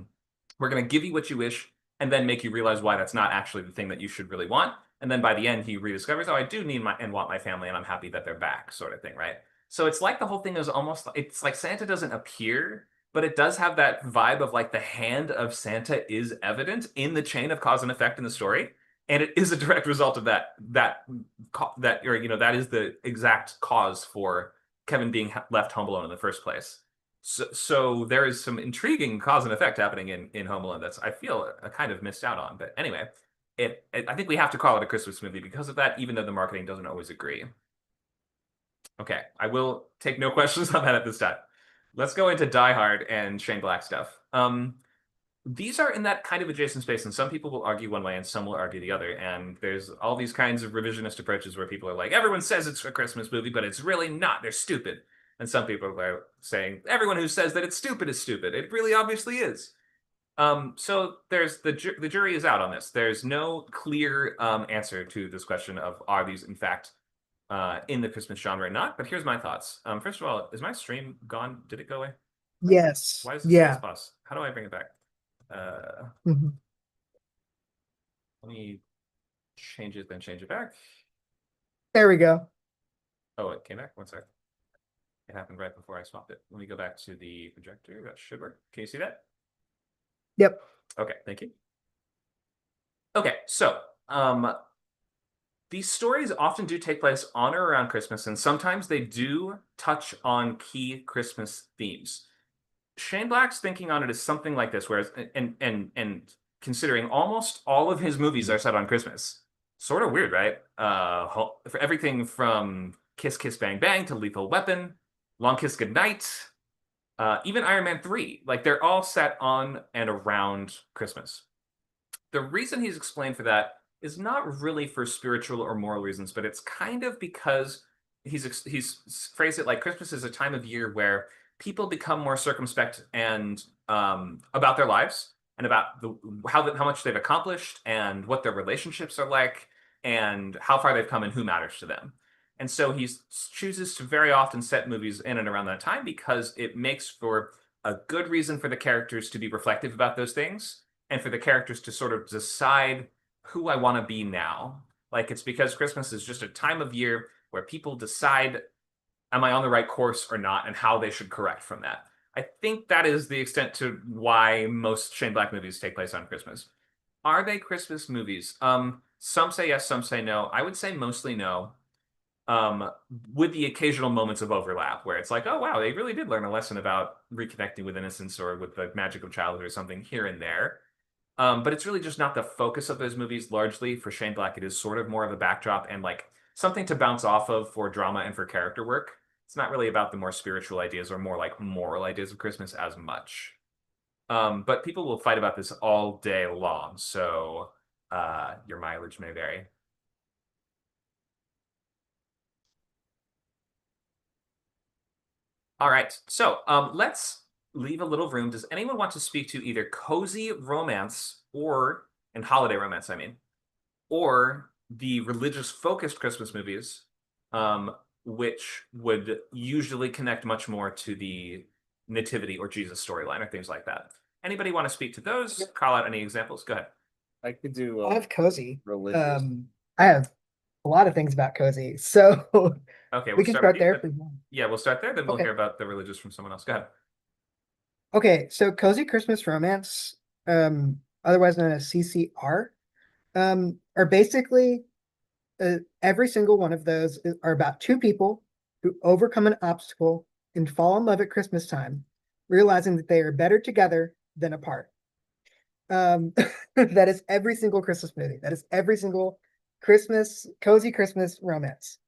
S1: we're gonna give you what you wish and then make you realize why that's not actually the thing that you should really want. And then by the end, he rediscovers, oh, I do need my and want my family, and I'm happy that they're back, sort of thing, right? So it's like the whole thing is almost it's like Santa doesn't appear, but it does have that vibe of like the hand of Santa is evident in the chain of cause and effect in the story, and it is a direct result of that or that is the exact cause for Kevin being left home alone in the first place. So there is some intriguing cause and effect happening in Home Alone that's I feel a kind of missed out on. But anyway, I think we have to call it a Christmas movie because of that, even though the marketing doesn't always agree. Okay, I will take no questions on that at this time. Let's go into Die Hard and Shane Black stuff. These are in that kind of adjacent space, and some people will argue one way and some will argue the other. And there's all these kinds of revisionist approaches where people are like, everyone says it's a Christmas movie, but it's really not. They're stupid. And some people are saying, everyone who says that it's stupid is stupid. It really obviously is. So there's the jury is out on this. There's no clear answer to this question of are these in fact in the Christmas genre or not? But here's my thoughts. First of all, is my stream gone? Did it go away?
S3: Yes.
S1: Why does it
S3: Yeah.
S1: say pause? How do I bring it back?
S3: Mhm.
S1: Let me change it, then change it back.
S3: There we go.
S1: Oh, it came back. One sec. It happened right before I swapped it. Let me go back to the projector. That should work. Can you see that?
S3: Yep.
S1: Okay, thank you. Okay, so these stories often do take place on or around Christmas, and sometimes they do touch on key Christmas themes. Shane Black's thinking on it is something like this, whereas and considering almost all of his movies are set on Christmas. Sort of weird, right? For everything from Kiss Kiss Bang Bang to Lethal Weapon, Long Kiss Goodnight, even Iron Man 3, like they're all set on and around Christmas. The reason he's explained for that is not really for spiritual or moral reasons, but it's kind of because he's phrased it like Christmas is a time of year where people become more circumspect and about their lives and about how much they've accomplished and what their relationships are like and how far they've come and who matters to them. And so he chooses to very often set movies in and around that time because it makes for a good reason for the characters to be reflective about those things and for the characters to sort of decide who I want to be now. Like it's because Christmas is just a time of year where people decide, am I on the right course or not, and how they should correct from that. I think that is the extent to why most Shane Black movies take place on Christmas. Are they Christmas movies? Some say yes, some say no. I would say mostly no. With the occasional moments of overlap where it's like, oh wow, they really did learn a lesson about reconnecting with innocence or with the magic of childhood or something here and there. But it's really just not the focus of those movies. Largely for Shane Black, it is sort of more of a backdrop and like something to bounce off of for drama and for character work. It's not really about the more spiritual ideas or more like moral ideas of Christmas as much. But people will fight about this all day long, so your mileage may vary. All right, so let's leave a little room. Does anyone want to speak to either cozy romance and holiday romance, I mean, or the religious focused Christmas movies, which would usually connect much more to the nativity or Jesus storyline or things like that? Anybody want to speak to those? Call out any examples? Go ahead.
S5: I could do
S3: I have cozy.
S5: religious.
S3: I have a lot of things about cozy, so
S1: Okay,
S3: we
S1: we'll
S3: can
S1: start
S3: start
S1: with you,
S3: there.
S1: but-
S3: If we want.
S1: Yeah, we'll start there, then we'll
S3: Okay.
S1: hear about the religious from someone else. Go ahead.
S3: Okay, so cozy Christmas romance, otherwise known as CCR, are basically every single one of those are about two people who overcome an obstacle and fall in love at Christmas time, realizing that they are better together than apart. That is every single Christmas movie. That is every single Christmas, cozy Christmas romance.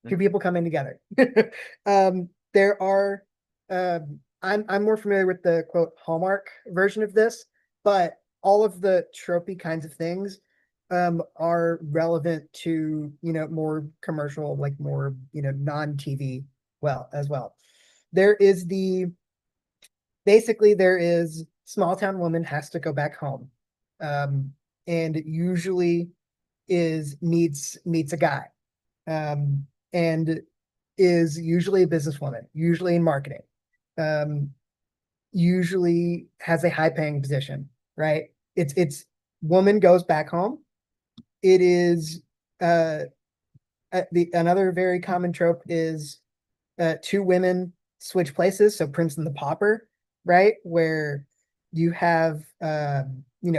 S3: Two people coming together. There are, I'm more familiar with the quote Hallmark version of this, but all of the tropey kinds of things are relevant to, more commercial, like more, non-TV as well. There is basically there is small town woman has to go back home. And usually meets a guy. And is usually a businesswoman, usually in marketing. Usually has a high paying position, right? It's woman goes back home. It is another very common trope is two women switch places. So Prince and the Pauper, right? Where you have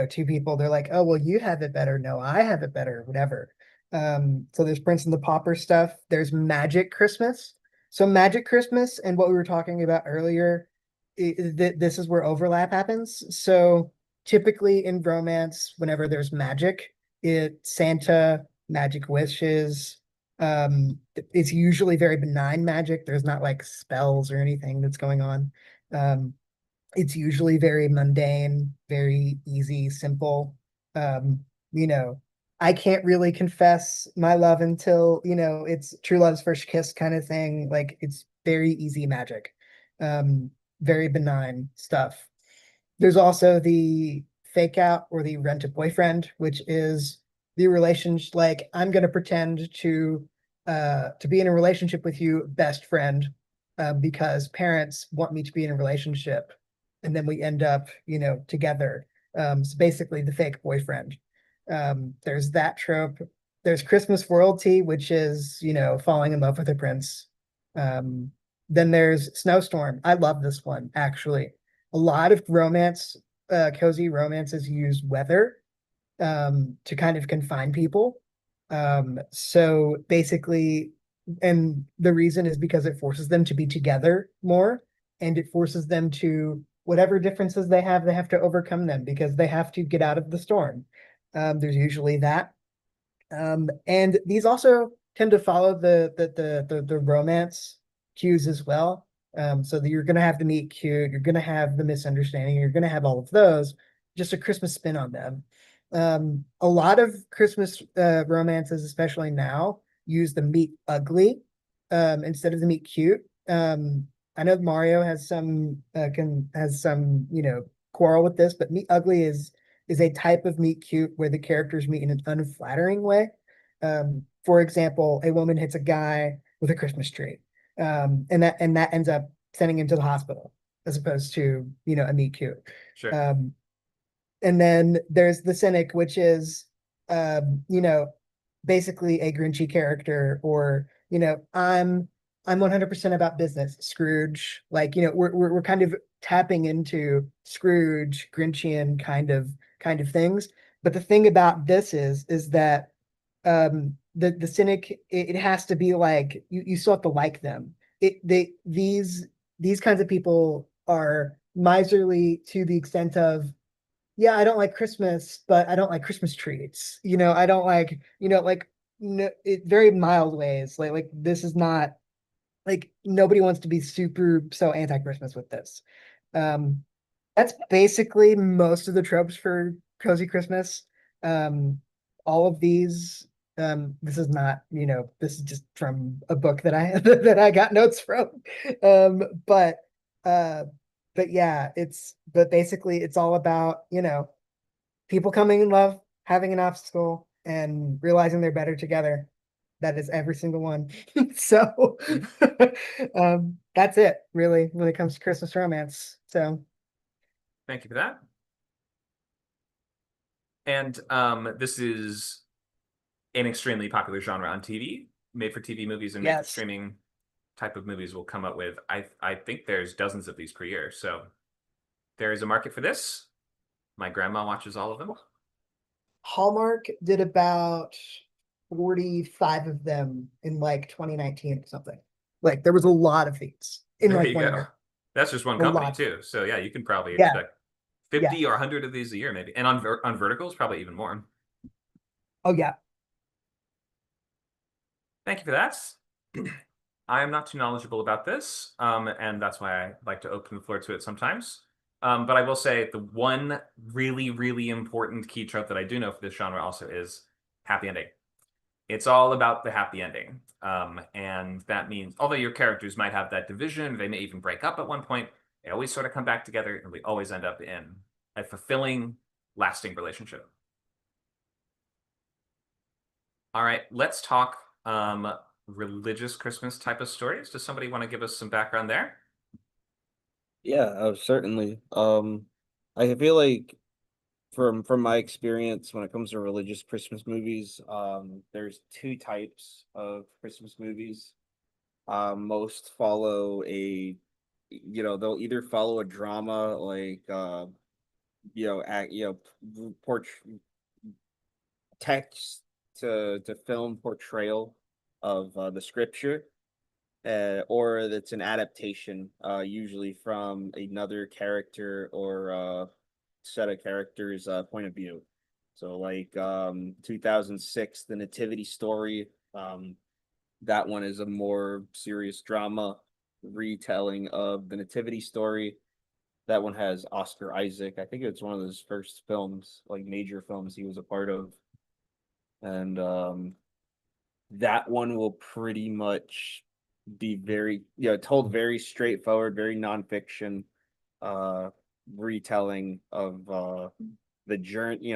S3: two people, they're like, oh well, you have it better. No, I have it better, whatever. So there's Prince and the Pauper stuff. There's Magic Christmas. So Magic Christmas and what we were talking about earlier, this is where overlap happens. So typically in romance, whenever there's magic, Santa, magic wishes, it's usually very benign magic. There's not like spells or anything that's going on. It's usually very mundane, very easy, simple. Um, you know, I can't really confess my love until, it's true love's first kiss kind of thing. Like it's very easy magic. Very benign stuff. There's also the fake out or the rent a boyfriend, which is the relationship, like I'm gonna pretend to be in a relationship with you, best friend, because parents want me to be in a relationship, and then we end up, together. So basically the fake boyfriend. There's that trope. There's Christmas royalty, which is, falling in love with a prince. Then there's Snowstorm. I love this one, actually. A lot of cozy romances use weather to kind of confine people. So basically, and the reason is because it forces them to be together more, and it forces them to, whatever differences they have to overcome them because they have to get out of the storm. There's usually that. And these also tend to follow the romance cues as well. So that you're gonna have the meet cute, you're gonna have the misunderstanding, you're gonna have all of those, just a Christmas spin on them. A lot of Christmas romances, especially now, use the meet ugly instead of the meet cute. I know Mario has some quarrel with this, but meet ugly is a type of meet cute where the characters meet in an unflattering way. For example, a woman hits a guy with a Christmas tree, and that ends up sending him to the hospital as opposed to a meet cute.
S1: Sure.
S3: And then there's the cynic, which is basically a Grinchy character, or I'm 100% about business. Scrooge, like we're kind of tapping into Scrooge, Grinchian kind of things. But the thing about this is that the cynic, it has to be like you still have to like them. These kinds of people are miserly to the extent of, yeah, I don't like Christmas, but I don't like Christmas treats. I don't like, like no, very mild ways. Like this is not like nobody wants to be super so anti-Christmas with this. Um, that's basically most of the tropes for cozy Christmas. All of these, this is not, this is just from a book that I that I got notes from. Um, but uh, but yeah, but basically it's all about, people coming in love, having an obstacle, and realizing they're better together. That is every single one. So that's it really when it comes to Christmas romance. So
S1: Thank you for that. And this is an extremely popular genre on TV, made for TV movies and made for
S3: yes.
S1: streaming type of movies will come up with. I think there's dozens of these per year. So there is a market for this. My grandma watches all of them.
S3: Hallmark did about 45 of them in like 2019 or something. Like there was a lot of these in
S1: There
S3: like
S1: you
S3: 1
S1: go.
S3: year.
S1: That's just one
S3: A
S1: company
S3: lot.
S1: too. So yeah, you can probably
S3: Yeah,
S1: expect
S3: yeah.
S1: 50 or 100 of these a year, maybe. And on verticals, probably even more.
S3: Oh yeah.
S1: Thank you for that. I am not too knowledgeable about this, and that's why I like to open the floor to it sometimes. But I will say the one really, really important key trope that I do know for this genre also is happy ending. It's all about the happy ending. And that means, although your characters might have that division, they may even break up at one point, they always sort of come back together and we always end up in a fulfilling, lasting relationship. All right, let's talk religious Christmas type of stories. Does somebody want to give us some background there?
S5: Yeah, certainly. I feel like from my experience when it comes to religious Christmas movies, there's two types of Christmas movies. Most follow they'll either follow a drama like port text to film portrayal of the scripture, or it's an adaptation, usually from another character or set of characters' point of view. So, like 2006, The Nativity Story. That one is a more serious drama retelling of the Nativity Story. That one has Oscar Isaac. I think it's one of his first films, like major films he was a part of. And that one will pretty much be very, told very straightforward, very nonfiction, uh, retelling of the journey,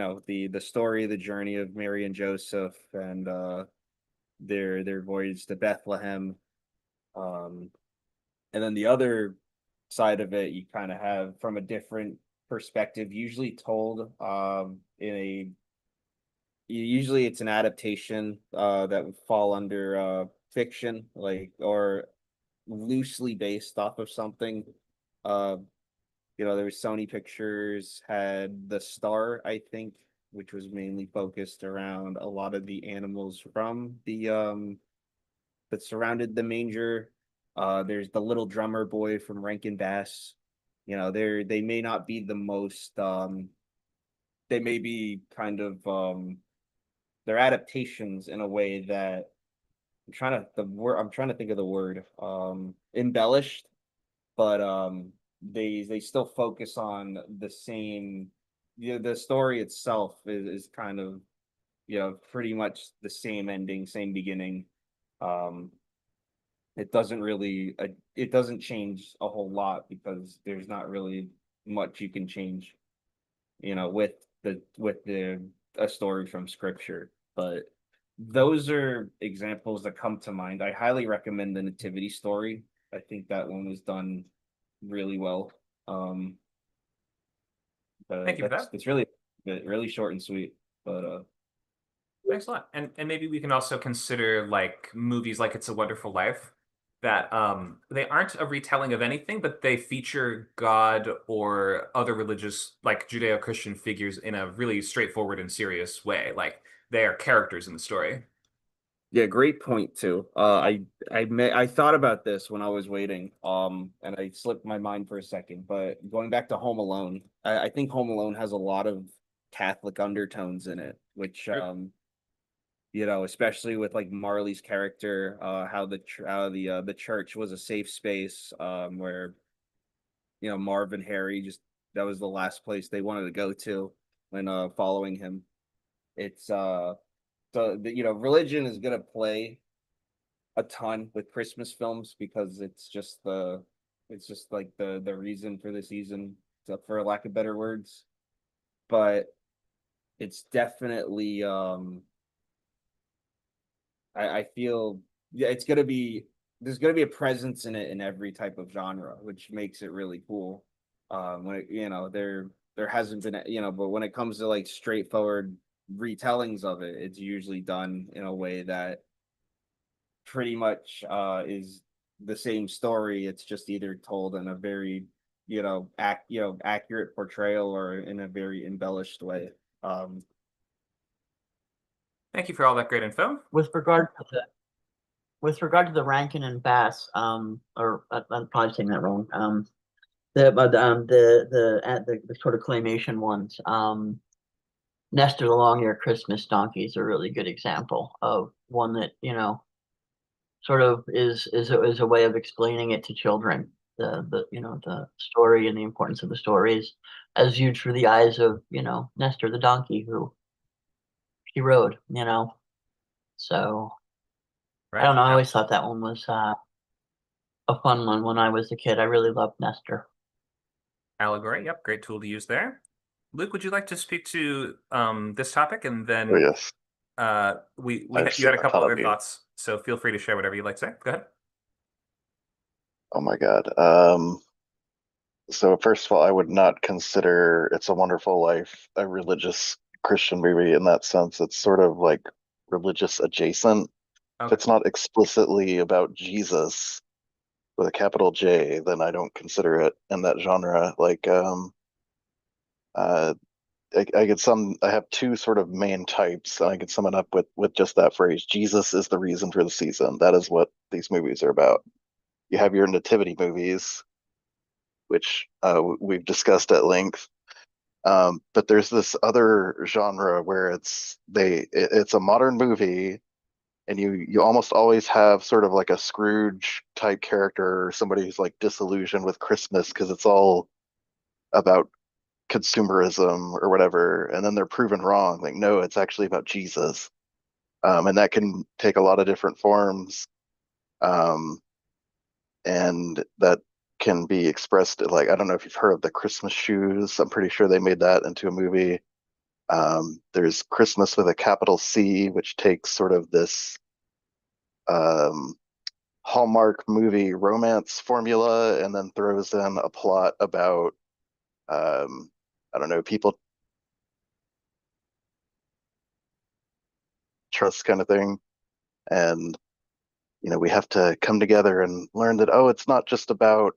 S5: the story, the journey of Mary and Joseph, and their voyage to Bethlehem. Um, and then the other side of it, you kind of have from a different perspective, usually told in a usually it's an adaptation that would fall under fiction, like, or loosely based off of something. Uh, there was Sony Pictures had The Star, I think, which was mainly focused around a lot of the animals from the that surrounded the manger. There's the Little Drummer Boy from Rankin Bass. They may not be the most they may be kind of they're adaptations in a way that I'm trying to think of the word embellished, but they still focus on the same. The story itself is kind of pretty much the same ending, same beginning. Um, it doesn't change a whole lot because there's not really much you can change, with the a story from scripture. But those are examples that come to mind. I highly recommend the Nativity Story. I think that one was done really well.
S1: Thank you for that.
S5: It's really short and sweet, but
S1: Thanks a lot. And maybe we can also consider like movies like It's a Wonderful Life that they aren't a retelling of anything, but they feature God or other religious like Judeo-Christian figures in a really straightforward and serious way. Like they are characters in the story.
S5: yeah, great point too. I thought about this when I was waiting, and I slipped my mind for a second. But going back to Home Alone, I think Home Alone has a lot of Catholic undertones in it, which
S1: Sure.
S5: especially with like Marley's character, how the church was a safe space, where Marv and Harry just that was the last place they wanted to go to when following him. It's religion is gonna play a ton with Christmas films because it's just like the reason for the season, for lack of better words. But it's definitely I feel, yeah, it's gonna be there's gonna be a presence in it in every type of genre, which makes it really cool. When there hasn't been but when it comes to like straightforward retellings of it, it's usually done in a way that pretty much is the same story. It's just either told in a very accurate portrayal or in a very embellished way. Um,
S1: Thank you for all that great info.
S4: With regard to the Rankin and Bass, or I'm probably saying that wrong. The sort of claymation ones. Nestor the Long-Eared Christmas Donkey is a really good example of one that, sort of is a way of explaining it to children. The story and the importance of the stories as viewed through the eyes of, Nestor the donkey who he rode, So I
S1: Right.
S4: don't know, I always thought that one was a fun one when I was a kid. I really loved Nestor.
S1: Allegory. Yep. Great tool to use there. Luke, would you like to speak to this topic? And
S2: Oh
S1: then
S2: yes, I've
S1: you had
S2: seen
S1: a
S2: a
S1: couple
S2: ton of
S1: other
S2: these.
S1: thoughts, so feel free to share whatever you'd like to say. Go ahead.
S2: Oh my God. So first of all, I would not consider It's a Wonderful Life a religious Christian movie in that sense. It's sort of like religious adjacent. If
S1: Okay.
S2: it's not explicitly about Jesus with a capital J, then I don't consider it in that genre. Uh, I have two sort of main types, and I can sum it up with just that phrase. Jesus is the reason for the season. That is what these movies are about. You have your nativity movies, which we've discussed at length. But there's this other genre where it's a modern movie, and you almost always have sort of like a Scrooge type character or somebody who's like disillusioned with Christmas because it's all about consumerism or whatever, and then they're proven wrong. Like, no, it's actually about Jesus. And that can take a lot of different forms. Um, and that can be expressed like, I don't know if you've heard of the Christmas shoes. I'm pretty sure they made that into a movie. There's Christmas with a capital C, which takes sort of this um, Hallmark movie romance formula and then throws in a plot about, I don't know, people trust kind of thing. And, we have to come together and learn that, oh, it's not just about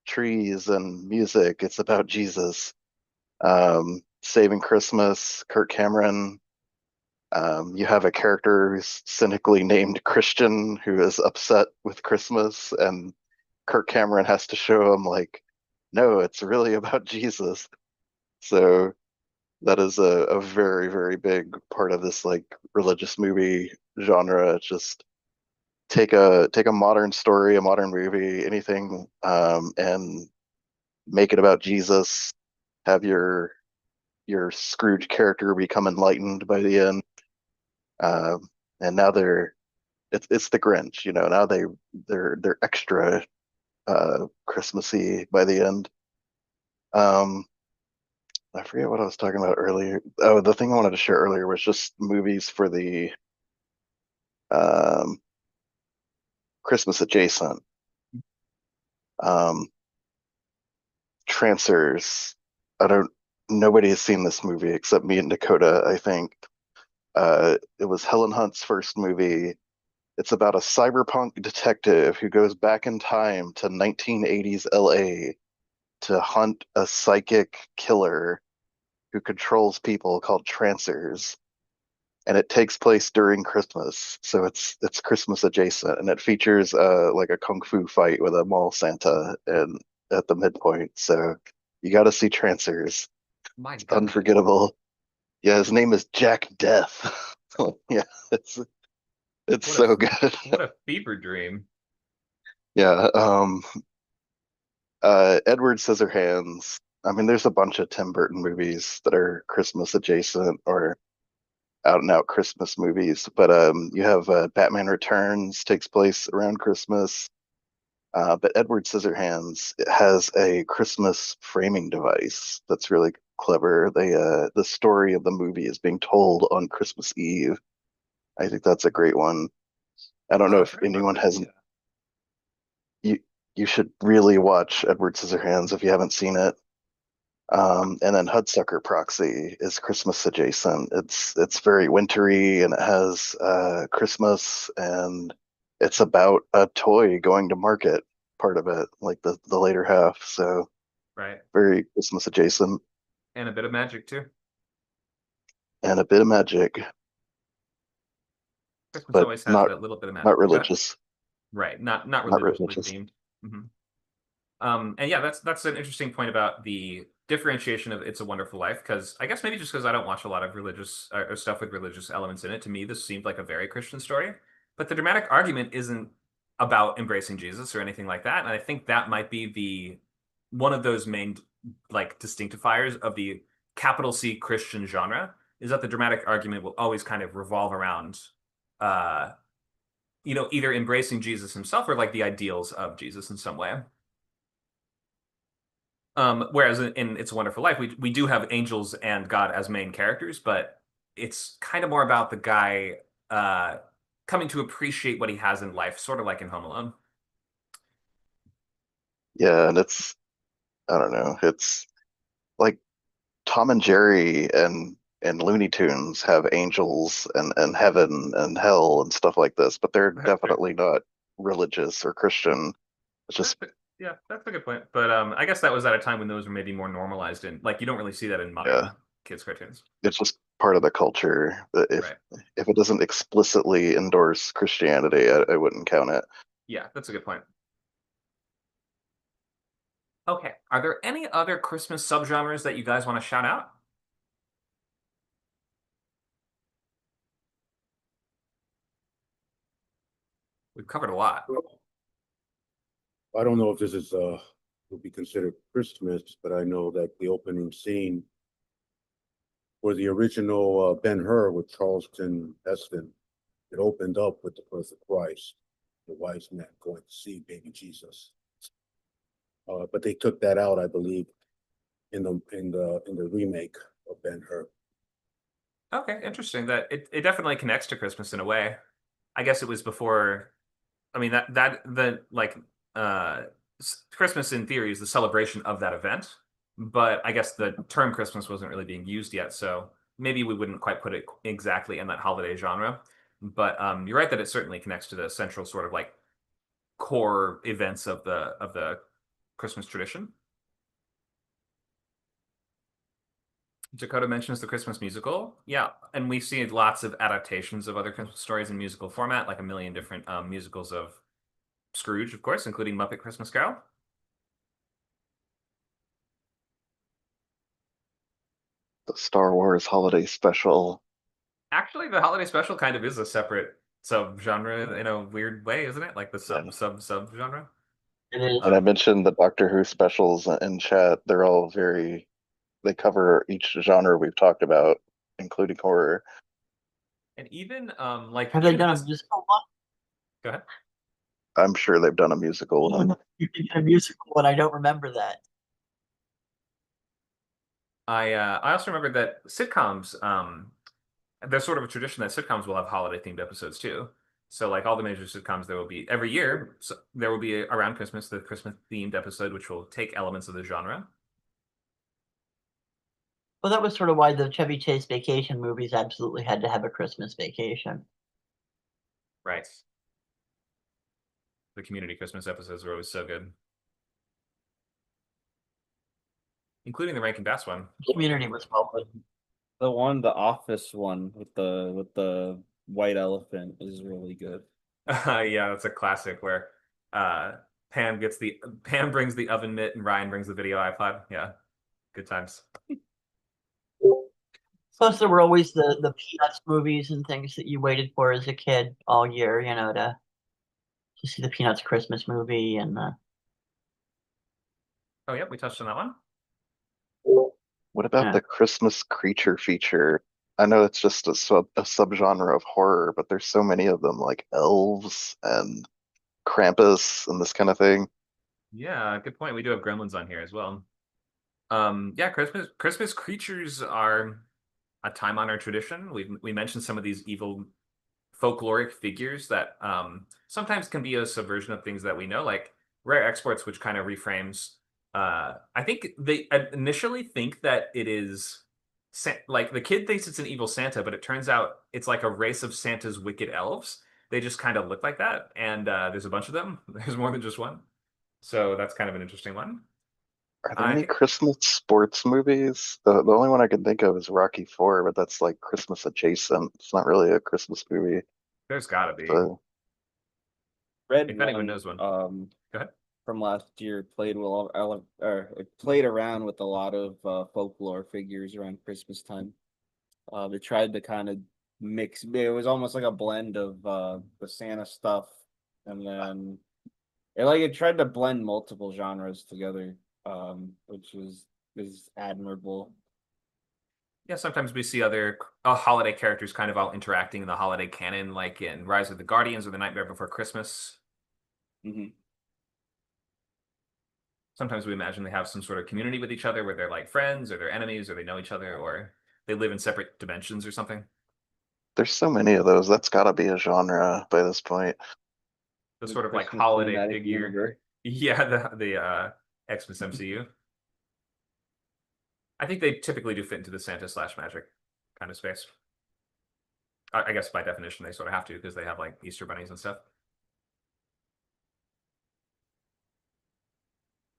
S2: trees and music, it's about Jesus. Saving Christmas, Kirk Cameron. You have a character who's cynically named Christian who is upset with Christmas, and Kirk Cameron has to show him, like, no, it's really about Jesus. So that is a very, very big part of this like religious movie genre. It's just take a modern story, a modern movie, anything, and make it about Jesus. Have your Scrooge character become enlightened by the end. Um, and now it's the Grinch, now they're extra Christmassy by the end. Um, I forget what I was talking about earlier. Oh, the thing I wanted to share earlier was just movies for the um, Christmas adjacent. Um, Trancers. I don't. Nobody has seen this movie except me and Dakota, I think. It was Helen Hunt's first movie. It's about a cyberpunk detective who goes back in time to 1980s LA to hunt a psychic killer who controls people called trancers. And it takes place during Christmas, so it's Christmas adjacent, and it features like a kung fu fight with a mall Santa and at the midpoint. So you got to see Trancers.
S1: My
S2: It's
S1: God.
S2: unforgettable. Yeah, his name is Jack Death. Yeah, it's
S1: What a
S2: so good.
S1: what a fever dream.
S2: Yeah. Edward Scissorhands. I mean, there's a bunch of Tim Burton movies that are Christmas adjacent or out and out Christmas movies, but you have Batman Returns takes place around Christmas. But Edward Scissorhands has a Christmas framing device that's really clever. The story of the movie is being told on Christmas Eve. I think that's a great one. I don't know
S1: Oh, I've
S2: if
S1: heard about
S2: anyone
S1: this.
S2: has
S1: Yeah.
S2: you should really watch Edward Scissorhands if you haven't seen it. And then Hudsucker Proxy is Christmas adjacent. It's very wintry and it has Christmas, and it's about a toy going to market, part of it, like the later half. So
S1: Right.
S2: very Christmas adjacent
S1: And a bit of magic too.
S2: and a bit of magic.
S1: Christmas
S2: but
S1: always has
S2: not
S1: that little bit of
S2: not
S1: magic. Go ahead.
S2: religious.
S1: Right, not
S2: Not
S1: religiously
S2: religious.
S1: themed. Hmm. And yeah, that's an interesting point about the differentiation of It's a Wonderful Life, because I guess maybe just because I don't watch a lot of religious or stuff with religious elements in it, to me this seemed like a very Christian story. But the dramatic argument isn't about embracing Jesus or anything like that, and I think that might be the one of those main like distinctifiers of the capital C Christian genre is that the dramatic argument will always kind of revolve around uh either embracing Jesus himself or like the ideals of Jesus in some way. Whereas in It's a Wonderful Life, we do have angels and God as main characters, but it's kind of more about the guy uh, coming to appreciate what he has in life, sort of like in Home Alone.
S2: Yeah, and I don't know. It's like Tom and Jerry and Looney Tunes have angels and heaven and hell and stuff like this, but they're
S1: Sure.
S2: definitely not religious or Christian. It's just
S1: Yeah, that's a good point. But I guess that was at a time when those were maybe more normalized, and like you don't really see that in
S2: yeah,
S1: modern kids' cartoons.
S2: it's just part of the culture.
S1: Right.
S2: If it doesn't explicitly endorse Christianity, I wouldn't count it.
S1: Yeah, that's a good point. Okay. Are there any other Christmas subgenres that you guys want to shout out? We've covered a lot.
S6: I don't know if this is would be considered Christmas, but I know that the opening scene for the original Ben-Hur with Charleston Heston, it opened up with the birth of Christ, the wise men going to see baby Jesus. But they took that out, I believe, in the remake of Ben-Hur.
S1: Okay, interesting. That it definitely connects to Christmas in a way. I guess it was before. I mean that the like uh Christmas in theory is the celebration of that event, but I guess the term Christmas wasn't really being used yet, so maybe we wouldn't quite put it exactly in that holiday genre. But you're right that it certainly connects to the central sort of like core events of the Christmas tradition. Dakota mentions the Christmas musical. Yeah, and we see lots of adaptations of other Christmas stories in musical format, like a million different musicals of Scrooge, of course, including Muppet Christmas Carol.
S2: The Star Wars holiday special.
S1: Actually, the holiday special kind of is a separate subgenre in a weird way, isn't it? Like the
S2: Yeah.
S1: sub genre.
S4: It is.
S2: And I mentioned the Doctor Who specials in chat. They're all they cover each genre we've talked about, including horror.
S1: And even like
S4: Have they
S1: even
S4: done a
S1: this.
S4: musical one?
S1: Go ahead.
S2: I'm sure they've done a musical one.
S4: You did a musical one. I don't remember that.
S1: I also remember that sitcoms there's sort of a tradition that sitcoms will have holiday themed episodes too. So like all the major sitcoms, there will be every year. So there will be around Christmas the Christmas themed episode, which will take elements of the genre.
S4: Well, that was sort of why the Chevy Chase vacation movies absolutely had to have a Christmas vacation.
S1: Right. The community Christmas episodes were always so good, including the Rankin Bass one.
S4: Community was well written.
S5: The Office one with the white elephant is really good.
S1: Yeah, that's a classic where uh, Pam brings the oven mitt and Ryan brings the video iPod. Yeah, good times.
S4: Plus, there were always the Peanuts movies and things that you waited for as a kid all year, to see the Peanuts Christmas movie and
S1: Oh, yeah, we touched on that one.
S2: What about
S4: Yeah.
S2: the Christmas creature feature? I know it's just a subgenre of horror, but there's so many of them, like elves and Krampus and this kind of thing.
S1: Yeah, good point. We do have gremlins on here as well. Yeah, Christmas creatures are a time-honored tradition. We mentioned some of these evil folkloric figures that sometimes can be a subversion of things that we know, like Rare Exports, which kind of reframes. I think they initially think that it is like the kid thinks it's an evil Santa, but it turns out it's like a race of Santa's wicked elves. They just kind of look like that, and there's a bunch of them. There's more than just one, so that's kind of an interesting one.
S2: Are there
S1: I
S2: any
S1: think
S2: Christmas sports movies? The only one I can think of is Rocky 4, but that's like Christmas adjacent. It's not really a Christmas movie.
S1: There's gotta be.
S2: So
S5: Red
S1: If anyone
S5: One,
S1: knows one. Go ahead.
S5: from last year played well, or it played around with a lot of folklore figures around Christmas time. They tried to kind of mix. It was almost like a blend of the Santa stuff, and then it tried to blend multiple genres together, which is admirable.
S1: Yeah, sometimes we see other holiday characters kind of all interacting in the holiday canon, like in Rise of the Guardians or The Nightmare Before Christmas.
S5: Mhm.
S1: Sometimes we imagine they have some sort of community with each other where they're like friends or they're enemies or they know each other or they live in separate dimensions or something.
S2: there's so many of those. That's got to be a genre by this point.
S1: The
S5: The
S1: sort of like
S5: Christmas
S1: holiday
S5: cinematic
S1: figure.
S5: universe.
S1: Yeah, the Xmas MCU. I think they typically do fit into the Santa/magic kind of space. I guess by definition they sort of have to because they have like Easter bunnies and stuff.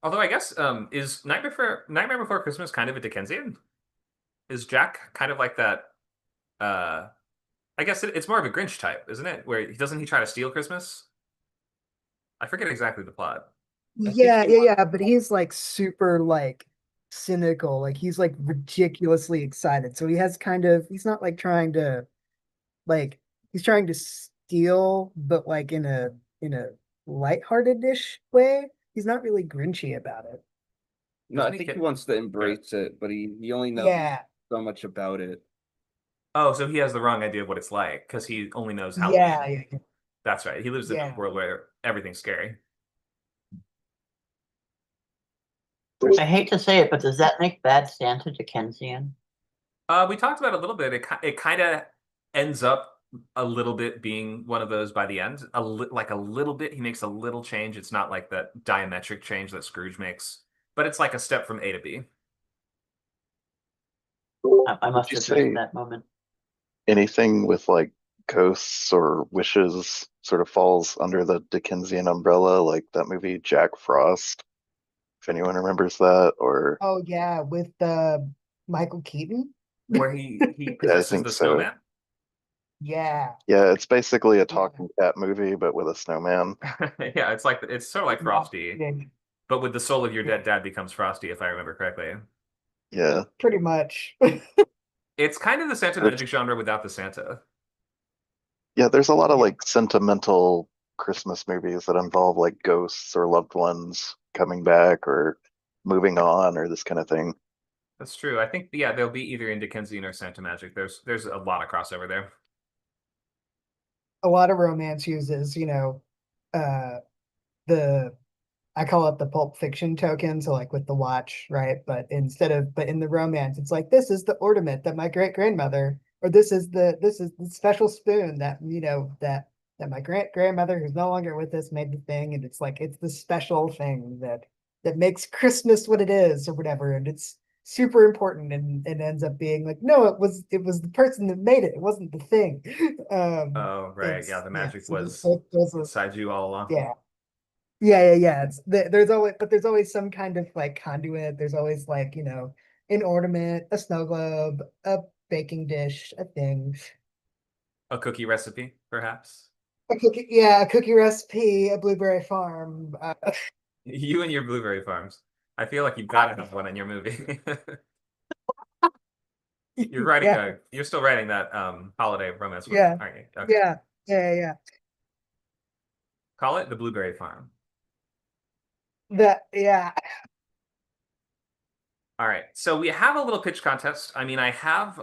S1: Although I guess is Nightmare Before Christmas kind of a Dickensian? Is Jack kind of like that? I guess it's more of a Grinch type, isn't it? Where doesn't he try to steal Christmas? I forget exactly the plot.
S5: I think
S3: Yeah, but he's like super like cynical. Like he's like ridiculously excited. So he has kind of he's not like he's trying to steal, but like in a lighthearted-ish way. He's not really Grinchy about it.
S5: No, I
S1: Doesn't he
S5: think he
S1: get?
S5: wants to embrace it, but he only knows
S3: Yeah,
S5: so much about it.
S1: Oh, so he has the wrong idea of what it's like because he only knows
S3: yeah,
S1: Halloween.
S3: yeah,
S1: That's right. He lives in a
S3: yeah.
S1: world where everything's scary.
S2: There's
S4: I hate to say it, but does that make Bad Santa Dickensian?
S1: We talked about it a little bit. It kind of ends up a little bit being one of those by the end. Like a little bit. He makes a little change. It's not like that diametric change that Scrooge makes, but it's like a step from A to B.
S4: I
S2: would
S4: must
S2: you
S4: have missed
S2: say
S4: that moment.
S2: anything with like ghosts or wishes sort of falls under the Dickensian umbrella, like that movie Jack Frost, if anyone remembers that, or
S3: Oh yeah, with Michael Keaton.
S1: Where he
S2: yeah, I
S1: possesses
S2: think
S1: the
S2: so.
S1: snowman.
S3: Yeah,
S2: Yeah, it's basically a
S3: yeah,
S2: talking cat movie, but with a snowman.
S1: Yeah, it's sort of like
S3: yeah,
S1: Frosty,
S3: yeah,
S1: but with the soul of your
S3: yeah,
S1: dead dad becomes Frosty, if I remember correctly.
S2: Yeah,
S3: pretty much.
S1: It's kind of the Santa
S2: there's
S1: magic genre without the Santa.
S2: yeah, there's a lot of
S3: Yeah.
S2: like sentimental Christmas movies that involve like ghosts or loved ones coming back or moving on or this kind of thing.
S1: That's true. I think yeah, they'll be either in Dickensian or Santa magic. There's a lot of crossover there.
S3: A lot of romance uses, uh the I call it the Pulp Fiction token, so like with the watch, right? But in the romance, it's like this is the ornament that my great grandmother, or this is the special spoon that that my great grandmother who's no longer with us made the thing, and it's like it's the special thing that makes Christmas what it is or whatever, and it's super important, and it ends up being like no, it was the person that made it, it wasn't the thing.
S1: Oh, right. Yeah,
S3: It's
S1: the
S3: yeah,
S1: magic
S3: so
S1: was
S3: those are
S1: inside you all along.
S3: yeah. Yeah. There's always some kind of like conduit. There's always like, an ornament, a snow globe, a baking dish, a thing,
S1: A cookie recipe, perhaps.
S3: a cookie recipe, a blueberry farm.
S1: You and your blueberry farms. I feel like you've got to have one in your movie.
S3: Yeah,
S1: You're still writing that holiday romance one,
S3: yeah,
S1: aren't you? Okay.
S3: yeah, yeah.
S1: Call it the Blueberry Farm.
S3: Yeah.
S1: All right. So we have a little pitch contest. I mean, I have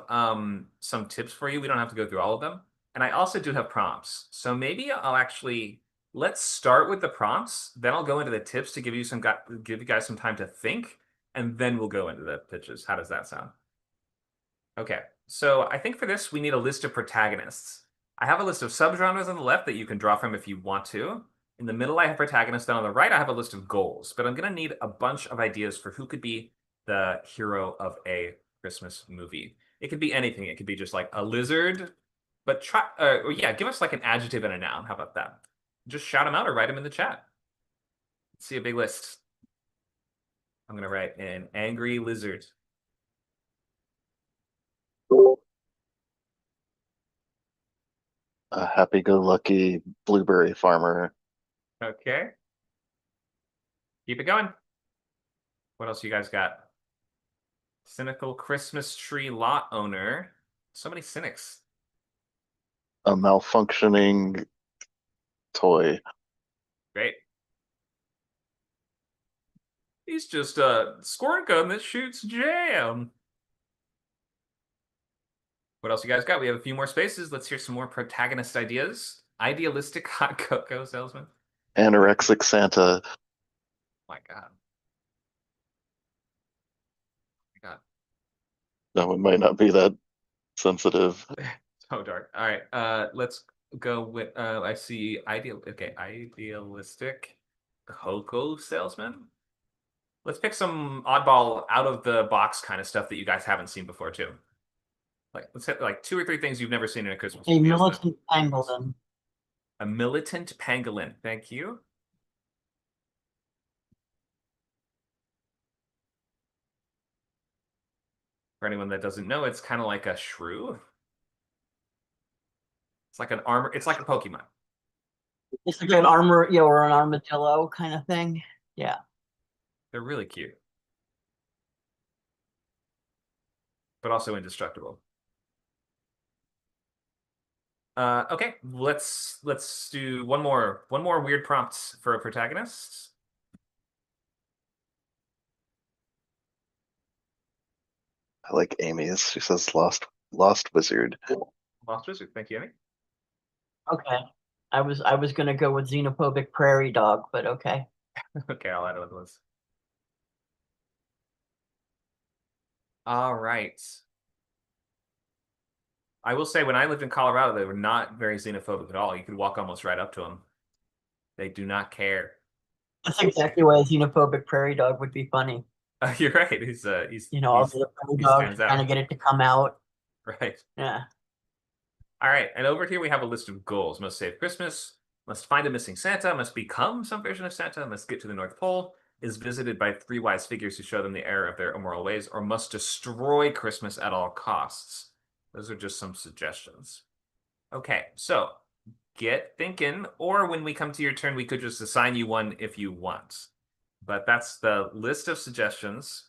S1: some tips for you. We don't have to go through all of them. And I also do have prompts. So maybe I'll actually let's start with the prompts, then I'll go into the tips to give you guys some time to think, and then we'll go into the pitches. How does that sound? Okay. So I think for this we need a list of protagonists. I have a list of subgenres on the left that you can draw from if you want to. In the middle, I have protagonists, and on the right, I have a list of goals. But I'm going to need a bunch of ideas for who could be the hero of a Christmas movie. It could be anything. It could be just like a lizard, but or yeah, give us like an adjective and a noun. How about that? Just shout them out or write them in the chat. Let's see a big list. I'm going to write an angry lizard.
S2: a happy-go-lucky blueberry farmer.
S1: Okay. Keep it going. What else you guys got? Cynical Christmas tree lot owner. So many cynics.
S2: A malfunctioning toy.
S1: Great. He's just a squirt gun that shoots jam. What else you guys got? We have a few more spaces. Let's hear some more protagonist ideas. Idealistic hot cocoa salesman.
S2: Anorexic Santa.
S1: My God. My God.
S2: That one might not be that sensitive.
S1: So dark. All right. Let's go with I see idealistic cocoa salesman. Let's pick some oddball out of the box kind of stuff that you guys haven't seen before too. Like let's hit like 2 or 3 things you've never seen in a Christmas
S4: A
S1: movie.
S4: militant pangolin.
S1: A militant pangolin. Thank you. For anyone that doesn't know, it's kind of like a shrew. It's like an armor. It's like a Pokemon.
S4: It's like an armor, yeah, or an armadillo kind of thing. Yeah.
S1: They're really cute, but also indestructible. Okay, let's do one more weird prompt for a protagonist.
S2: I like Amy's. She says lost wizard.
S1: Lost Wizard. Thank you, Amy.
S4: Okay. I was gonna go with xenophobic prairie dog, but okay.
S1: Okay, I'll add it to the list. All right. I will say, when I lived in Colorado, they were not very xenophobic at all. You could walk almost right up to them. They do not care.
S4: That's exactly why a xenophobic prairie dog would be funny.
S1: You're right. He's
S4: All the prairie
S1: he
S4: dogs
S1: stands
S4: trying to
S1: out.
S4: get it to come out.
S1: Right.
S4: Yeah.
S1: All right, and over here we have a list of goals. Must save Christmas, must find a missing Santa, must become some version of Santa, must get to the North Pole, is visited by 3 wise figures who show them the error of their immoral ways, or must destroy Christmas at all costs. Those are just some suggestions. Okay, so get thinking, or when we come to your turn, we could just assign you one if you want. But that's the list of suggestions.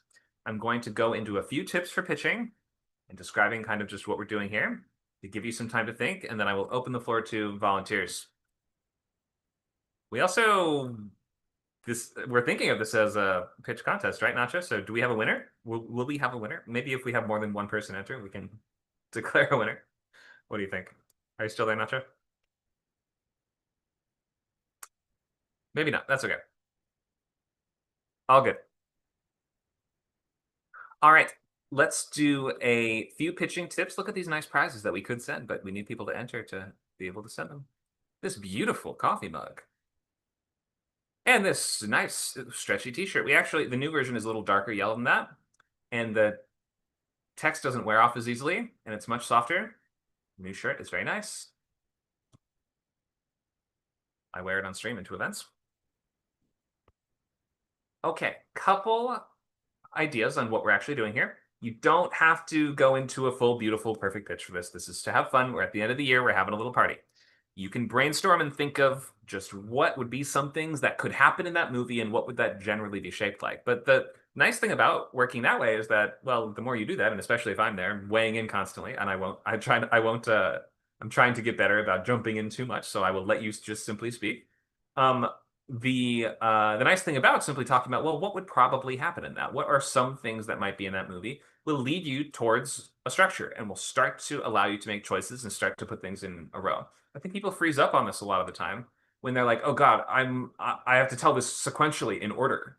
S1: I'm going to go into a few tips for pitching and describing kind of just what we're doing here to give you some time to think, and then I will open the floor to volunteers. We also, we're thinking of this as a pitch contest, right, Nacho? So do we have a winner? Will we have a winner? Maybe if we have more than one person enter, we can declare a winner. What do you think? Are you still there, Nacho? Maybe not. That's okay. All good. All right. Let's do a few pitching tips. Look at these nice prizes that we could send, but we need people to enter to be able to send them. This beautiful coffee mug. And this nice stretchy t-shirt. The new version is a little darker yellow than that. And the text doesn't wear off as easily, and it's much softer. The new shirt is very nice. I wear it on stream and to events. Okay, couple ideas on what we're actually doing here. You don't have to go into a full, beautiful, perfect pitch for this. This is to have fun. We're at the end of the year. We're having a little party. You can brainstorm and think of just what would be some things that could happen in that movie and what would that generally be shaped like. But the nice thing about working that way is that, well, the more you do that, and especially if I'm there weighing in constantly, and I'm trying to get better about jumping in too much, so I will let you just simply speak. The nice thing about simply talking about, well, what would probably happen in that? What are some things that might be in that movie will lead you towards a structure and will start to allow you to make choices and start to put things in a row. I think people freeze up on this a lot of the time when they're like, oh God, I have to tell this sequentially in order.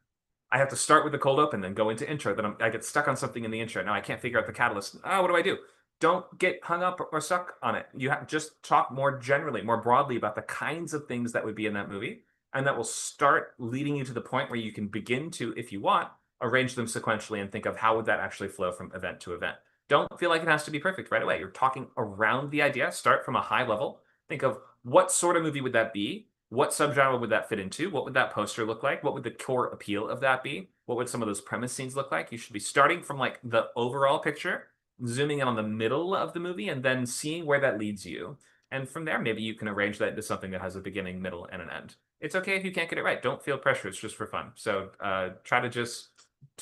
S1: I have to start with the cold open, then go into intro. Then I get stuck on something in the intro. Now I can't figure out the catalyst. What do I do? Don't get hung up or stuck on it. You have just talk more generally, more broadly about the kinds of things that would be in that movie. And that will start leading you to the point where you can begin to, if you want, arrange them sequentially and think of how would that actually flow from event to event. Don't feel like it has to be perfect right away. You're talking around the idea. Start from a high level. Think of what sort of movie would that be? What subgenre would that fit into? What would that poster look like? What would the core appeal of that be? What would some of those premise scenes look like? You should be starting from like the overall picture, zooming in on the middle of the movie, and then seeing where that leads you. And from there, maybe you can arrange that into something that has a beginning, middle, and an end. It's okay if you can't get it right. Don't feel pressure. It's just for fun. So try to just,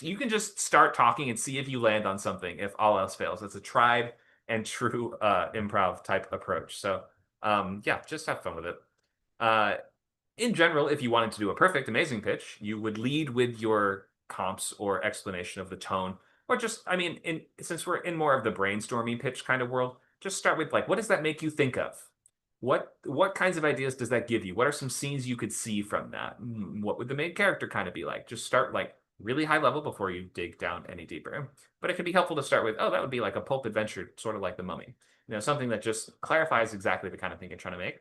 S1: you can just start talking and see if you land on something if all else fails. It's a tried and true improv type approach. So yeah, just have fun with it. In general, if you wanted to do a perfect, amazing pitch, you would lead with your comps or explanation of the tone, or just, I mean, since we're in more of the brainstorming pitch kind of world, just start with like, what does that make you think of? What kinds of ideas does that give you? What are some scenes you could see from that? What would the main character kind of be like? Just start like really high level before you dig down any deeper. But it can be helpful to start with, oh, that would be like a pulp adventure, sort of like The Mummy. Something that just clarifies exactly the kind of thing you're trying to make.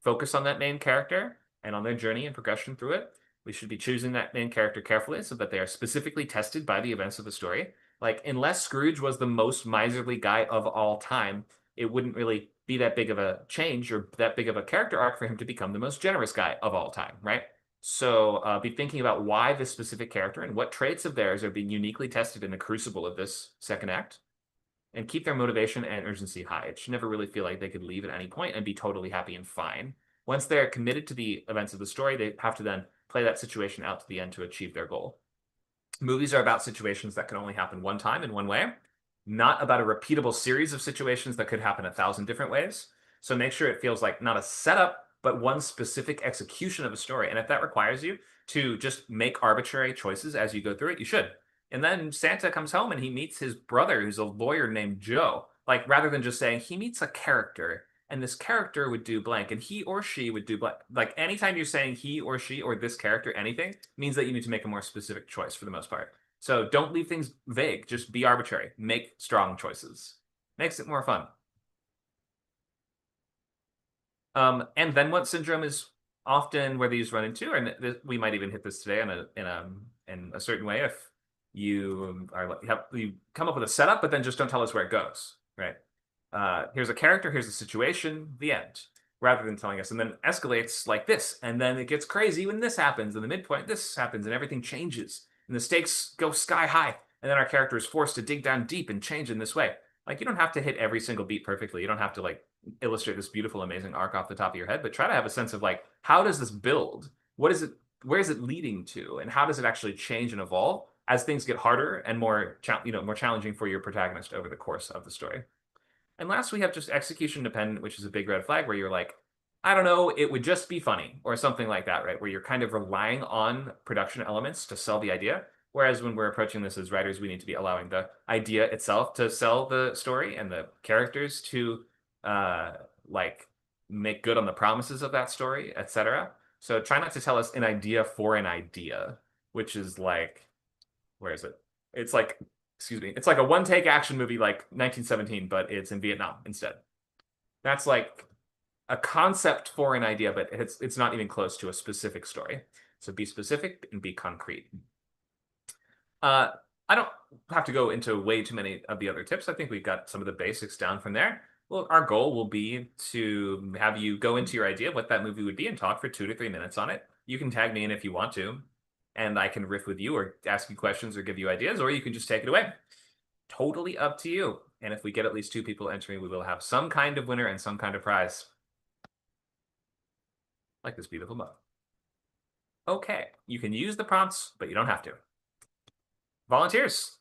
S1: Focus on that main character and on their journey and progression through it. We should be choosing that main character carefully so that they are specifically tested by the events of the story. Like, unless Scrooge was the most miserly guy of all time, it wouldn't really be that big of a change or that big of a character arc for him to become the most generous guy of all time, right? So be thinking about why this specific character and what traits of theirs are being uniquely tested in the crucible of this second act, and keep their motivation and urgency high. It should never really feel like they could leave at any point and be totally happy and fine. Once they're committed to the events of the story, they have to then play that situation out to the end to achieve their goal. Movies are about situations that can only happen one time in one way, not about a repeatable series of situations that could happen 1,000 different ways. So make sure it feels like not a setup, but one specific execution of a story. And if that requires you to just make arbitrary choices as you go through it, you should. And then Santa comes home and he meets his brother, who's a lawyer named Joe. Like, rather than just saying he meets a character and this character would do blank and he or she would do blank. Like, anytime you're saying he or she or this character, anything, means that you need to make a more specific choice for the most part. So don't leave things vague. Just be arbitrary. Make strong choices. Makes it more fun. And then what syndrome is often where these run into, and we might even hit this today in a certain way if you you come up with a setup, but then just don't tell us where it goes, right? Here's a character, here's a situation, the end, rather than telling us, and then escalates like this, and then it gets crazy when this happens, and the midpoint this happens, and everything changes, and the stakes go sky high, and then our character is forced to dig down deep and change in this way. Like, you don't have to hit every single beat perfectly. You don't have to like illustrate this beautiful, amazing arc off the top of your head, but try to have a sense of like, how does this build? What is it? Where is it leading to? And how does it actually change and evolve as things get harder and more challenging for your protagonist over the course of the story? And last, we have just execution dependent, which is a big red flag where you're like, I don't know, it would just be funny or something like that, right? Where you're kind of relying on production elements to sell the idea. Whereas when we're approaching this as writers, we need to be allowing the idea itself to sell the story and the characters to like make good on the promises of that story, etc. So try not to tell us an idea for an idea, which is like, where is it? It's like, excuse me, it's like a one-take action movie like 1917, but it's in Vietnam instead. That's like a concept for an idea, but it's not even close to a specific story. So be specific and be concrete. I don't have to go into way too many of the other tips. I think we've got some of the basics down from there. Well, our goal will be to have you go into your idea of what that movie would be and talk for 2 to 3 minutes on it. You can tag me in if you want to, and I can riff with you or ask you questions or give you ideas, or you can just take it away. Totally up to you. And if we get at least 2 people entering, we will have some kind of winner and some kind of prize. Like this beautiful mug. Okay, you can use the prompts, but you don't have to. Volunteers.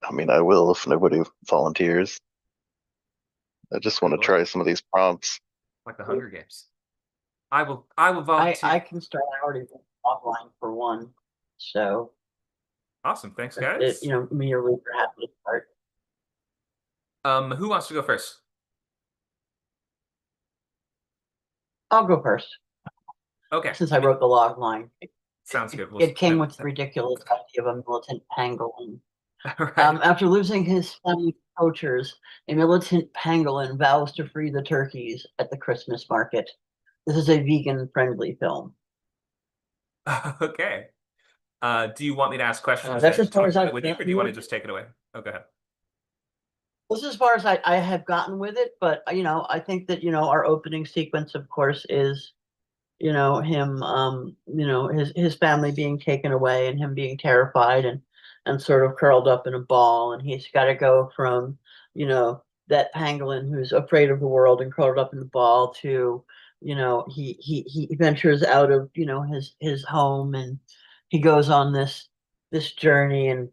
S2: I mean, I will if nobody volunteers. I just want to try some of these prompts.
S1: Like the Hunger Games. I will volunteer.
S4: I can start. I already offline for one. So
S1: awesome. Thanks, guys.
S4: Me or Reaper have to start.
S1: Who wants to go first?
S4: I'll go first.
S1: Okay.
S4: Since I wrote the log line.
S1: Sounds good.
S4: It came with the ridiculous idea of a militant pangolin.
S1: Right.
S4: After losing his family poachers, a militant pangolin vows to free the turkeys at the Christmas market. This is a vegan-friendly film.
S1: Okay. Do you want me to ask questions?
S4: That's as far as
S1: or do you want to just take it away? Oh, go ahead.
S4: This is as far as I have gotten with it, but I think that our opening sequence, of course, is him his family being taken away and him being terrified, and and sort of curled up in a ball, and he's got to go from, that pangolin who's afraid of the world and curled up in the ball to, he ventures out of, his home, and he goes on this journey, and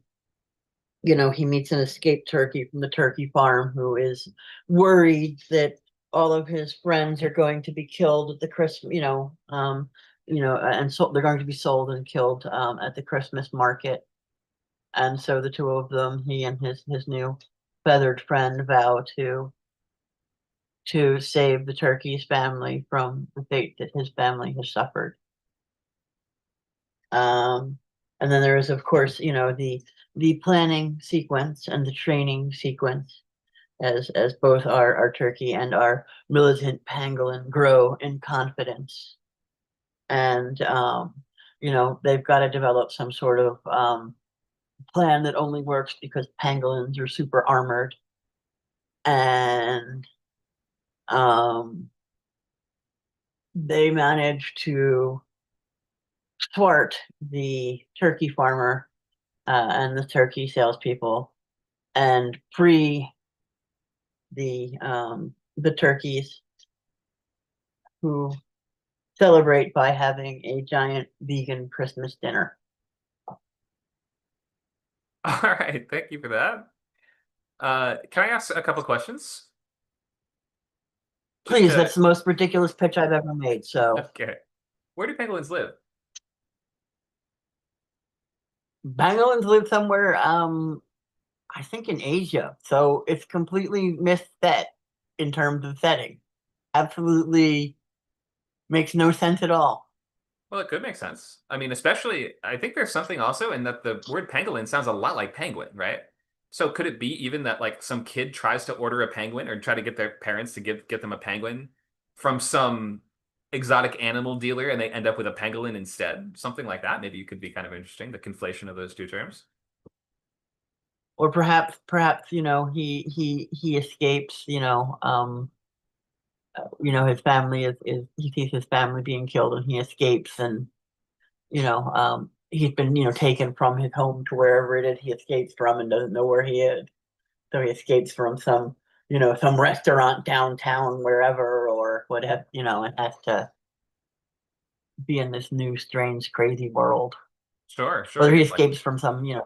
S4: he meets an escaped turkey from the turkey farm who is worried that all of his friends are going to be killed at the Christmas, and so they're going to be sold and killed at the Christmas market. And so the two of them, he and his new feathered friend, vow to save the turkey's family from the fate that his family has suffered. And then there is, of course, the planning sequence and the training sequence as both our turkey and our militant pangolin grow in confidence. And they've got to develop some sort of plan that only works because pangolins are super armored. And they manage to thwart the turkey farmer and the turkey salespeople and free the turkeys, who celebrate by having a giant vegan Christmas dinner.
S1: All right, thank you for that. Can I ask a couple questions? Just
S4: Please,
S1: to-
S4: that's the most ridiculous pitch I've ever made. So,
S1: Okay. Where do pangolins live?
S4: pangolins live somewhere, I think in Asia. So it's completely misset in terms of setting. Absolutely makes no sense at all.
S1: Well, it could make sense. I mean, especially, I think there's something also in that the word pangolin sounds a lot like penguin, right? So could it be even that like some kid tries to order a penguin or try to get their parents to get them a penguin from some exotic animal dealer and they end up with a pangolin instead? Something like that. Maybe you could be kind of interesting, the conflation of those two terms.
S4: Or perhaps, he escapes, his family is he sees his family being killed and he escapes, and he's been taken from his home to wherever it is he escapes from and doesn't know where he is, so he escapes from some restaurant downtown wherever or whatever, and has to be in this new strange crazy world,
S1: Sure, sure.
S4: whether he
S1: It's like
S4: escapes from some yeah.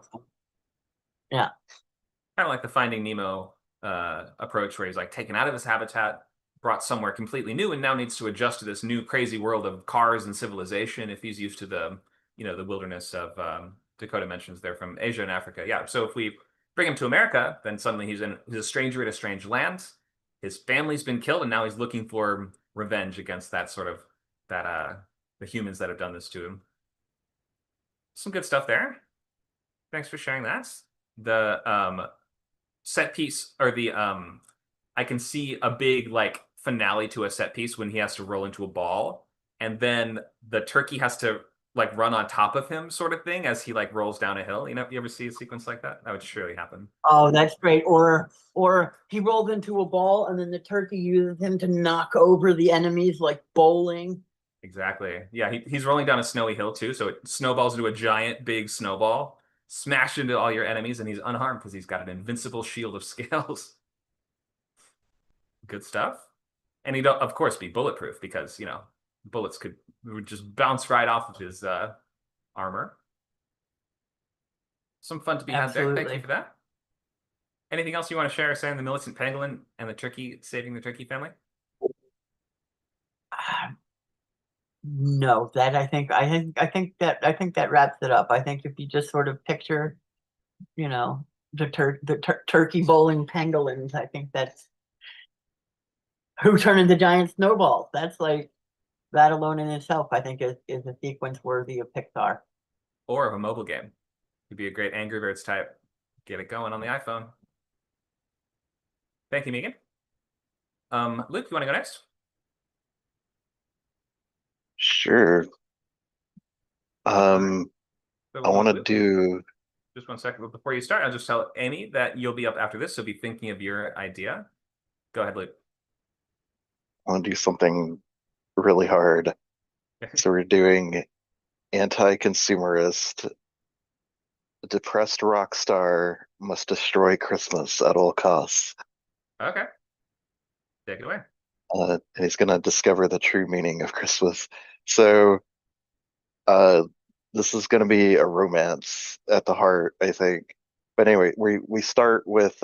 S1: kind of like the Finding Nemo approach, where he's like taken out of his habitat, brought somewhere completely new, and now needs to adjust to this new crazy world of cars and civilization. If he's used to the wilderness of Dakota mentions they're from Asia and Africa. Yeah. So if we bring him to America, then suddenly he's a stranger in a strange land. His family's been killed, and now he's looking for revenge against that sort of the humans that have done this to him. Some good stuff there. Thanks for sharing that. The set piece or the I can see a big like finale to a set piece when he has to roll into a ball and then the turkey has to like run on top of him sort of thing as he like rolls down a hill. You ever see a sequence like that? That would surely happen.
S4: Oh, that's great. Or he rolls into a ball and then the turkey uses him to knock over the enemies like bowling.
S1: Exactly. Yeah, he's rolling down a snowy hill too, so it snowballs into a giant big snowball, smash into all your enemies, and he's unharmed because he's got an invincible shield of scales. Good stuff. And he'd of course be bulletproof because, bullets would just bounce right off of his armor. Some fun to be had there. Thank you
S4: Absolutely.
S1: for that. Anything else you want to share saying the militant pangolin and the turkey saving the turkey family?
S4: No, that I think that wraps it up. I think if you just sort of picture, the turkey bowling pangolins, I think that's who turn into giant snowballs. That's like that alone in itself, I think is a sequence worthy of Pixar.
S1: Or of a mobile game. Could be a great Angry Birds type. Get it going on the iPhone. Thank you, Megan. Luke, you want to go next?
S2: Sure. I
S1: So,
S2: want to
S1: Luke,
S2: do.
S1: just 1 second. Before you start, I'll just tell Amy that you'll be up after this, so be thinking of your idea. Go ahead, Luke.
S2: I want to do something really hard. So we're doing anti-consumerist a depressed rock star must destroy Christmas at all costs.
S1: Okay, take it away.
S2: And he's gonna discover the true meaning of Christmas. So, uh, this is gonna be a romance at the heart, I think. But anyway, we start with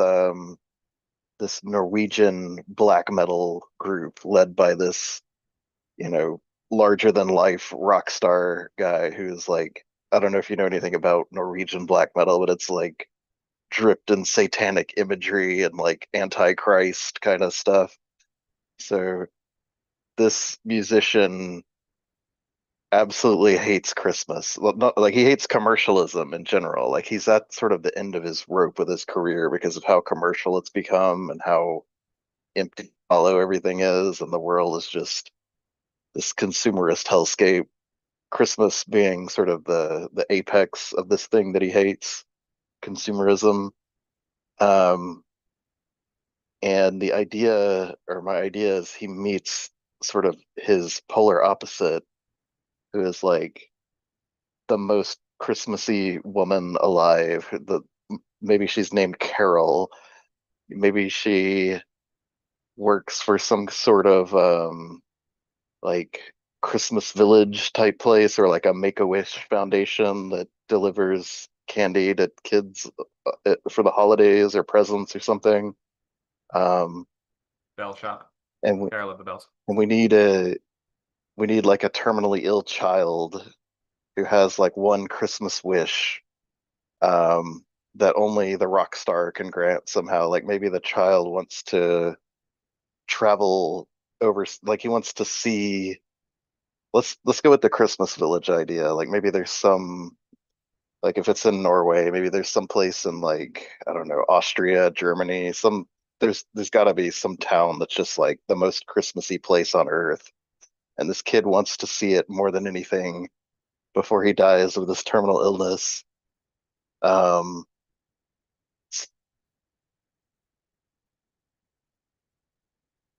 S2: this Norwegian black metal group led by this, you know, larger than life rock star guy who's like, I don't know if you know anything about Norwegian black metal, but it's like dripped in satanic imagery and like antichrist kind of stuff. So this musician absolutely hates Christmas. Well, not like he hates commercialism in general. Like he's at sort of the end of his rope with his career because of how commercial it's become and how empty hollow everything is, and the world is just this consumerist hellscape. Christmas being sort of the apex of this thing that he hates, consumerism. Um, and the idea, or my idea, is he meets sort of his polar opposite, who is like the most Christmassy woman alive. The maybe she's named Carol. Maybe she works for some sort of like Christmas village type place or like a Make-A-Wish foundation that delivers candy to kids for the holidays or presents or something. Um,
S1: Bell shop.
S2: and we,
S1: Carol of the Bells.
S2: and we need like a terminally ill child who has like one Christmas wish um, that only the rock star can grant somehow. Like maybe the child wants to travel over, like he wants to see. Let's go with the Christmas village idea. Like maybe there's some, like if it's in Norway, maybe there's some place in like I don't know, Austria, Germany, some there's got to be some town that's just like the most Christmassy place on earth, and this kid wants to see it more than anything before he dies of this terminal illness. Um,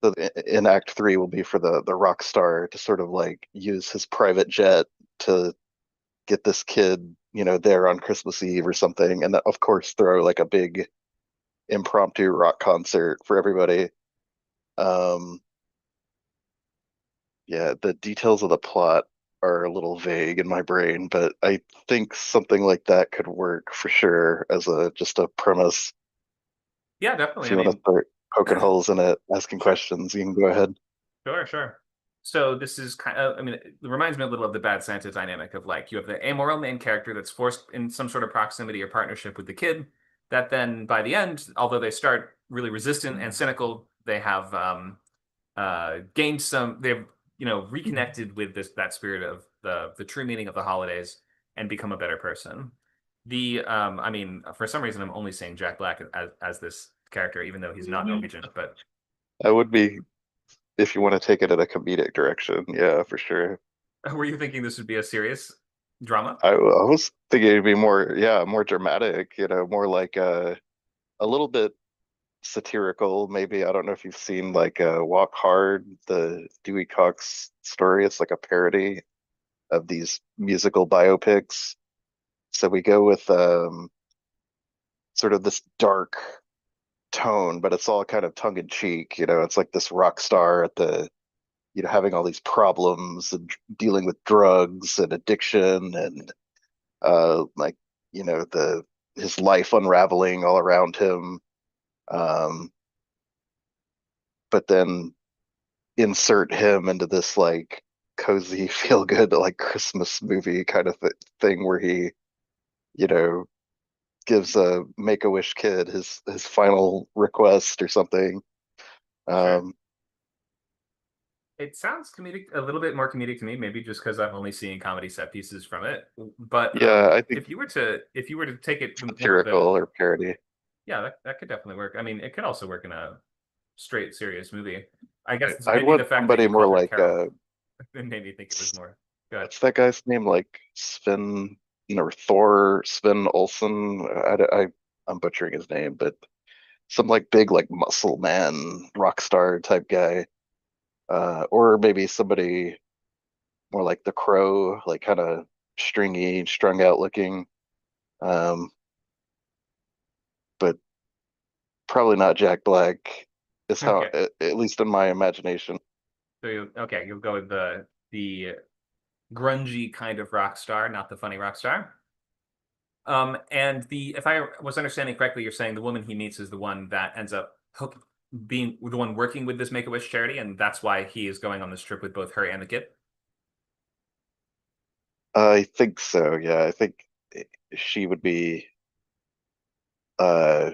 S2: so in Act Three will be for the rock star to sort of like use his private jet to get this kid, you know, there on Christmas Eve or something, and of course throw like a big impromptu rock concert for everybody. Um, yeah, the details of the plot are a little vague in my brain, but I think something like that could work for sure as a just a premise.
S1: Yeah,
S2: If
S1: definitely. I
S2: you want to
S1: mean,
S2: start poking holes in it, asking
S1: sure.
S2: questions, you can go ahead.
S1: Sure, sure. So this is kind of, I mean, it reminds me a little of the Bad Santa dynamic of like you have the amoral main character that's forced in some sort of proximity or partnership with the kid that then by the end, although they start really resistant and cynical, they have gained some, they've, reconnected with that spirit of the true meaning of the holidays and become a better person. I mean, for some reason, I'm only saying Jack Black as this character, even though he's not Norwegian, but
S2: I would be if you want to take it in a comedic direction, yeah, for sure.
S1: were you thinking this would be a serious drama?
S2: I was thinking it'd be more, yeah, more dramatic, you know, more like a little bit satirical, maybe. I don't know if you've seen like Walk Hard, the Dewey Cox story. It's like a parody of these musical biopics. So we go with sort of this dark tone, but it's all kind of tongue in cheek. You know, it's like this rock star at the, you know, having all these problems and dealing with drugs and addiction and like, you know, the his life unraveling all around him. Um, but then insert him into this like cozy, feel good, like Christmas movie kind of thing where he, you know, gives a Make-A-Wish kid his final request or something.
S1: Sure.
S2: Um,
S1: It sounds comedic, a little bit more comedic to me, maybe just because I'm only seeing comedy set pieces from it. But
S2: yeah, I think
S1: if you were to take it more of
S2: satirical or parody.
S1: yeah, that could definitely work. I mean, it could also work in a straight serious movie. I guess
S2: I'd
S1: maybe the
S2: want
S1: fact that
S2: somebody
S1: you
S2: more
S1: called her
S2: like
S1: Carol made me think it was more good.
S2: what's that guy's name? Like Sven, or Thor Sven Olsen. I'm butchering his name, but some like big like muscle man rock star type guy. Or maybe somebody more like the Crow, like kind of stringy, strung out looking. Um, but probably not Jack Black is how,
S1: Okay.
S2: at least in my imagination.
S1: So okay, you'll go with the grungy kind of rock star, not the funny rock star. And if I was understanding correctly, you're saying the woman he meets is the one that ends up being the one working with this Make-A-Wish charity, and that's why he is going on this trip with both her and the kid.
S2: I think so, yeah. I think she would be uh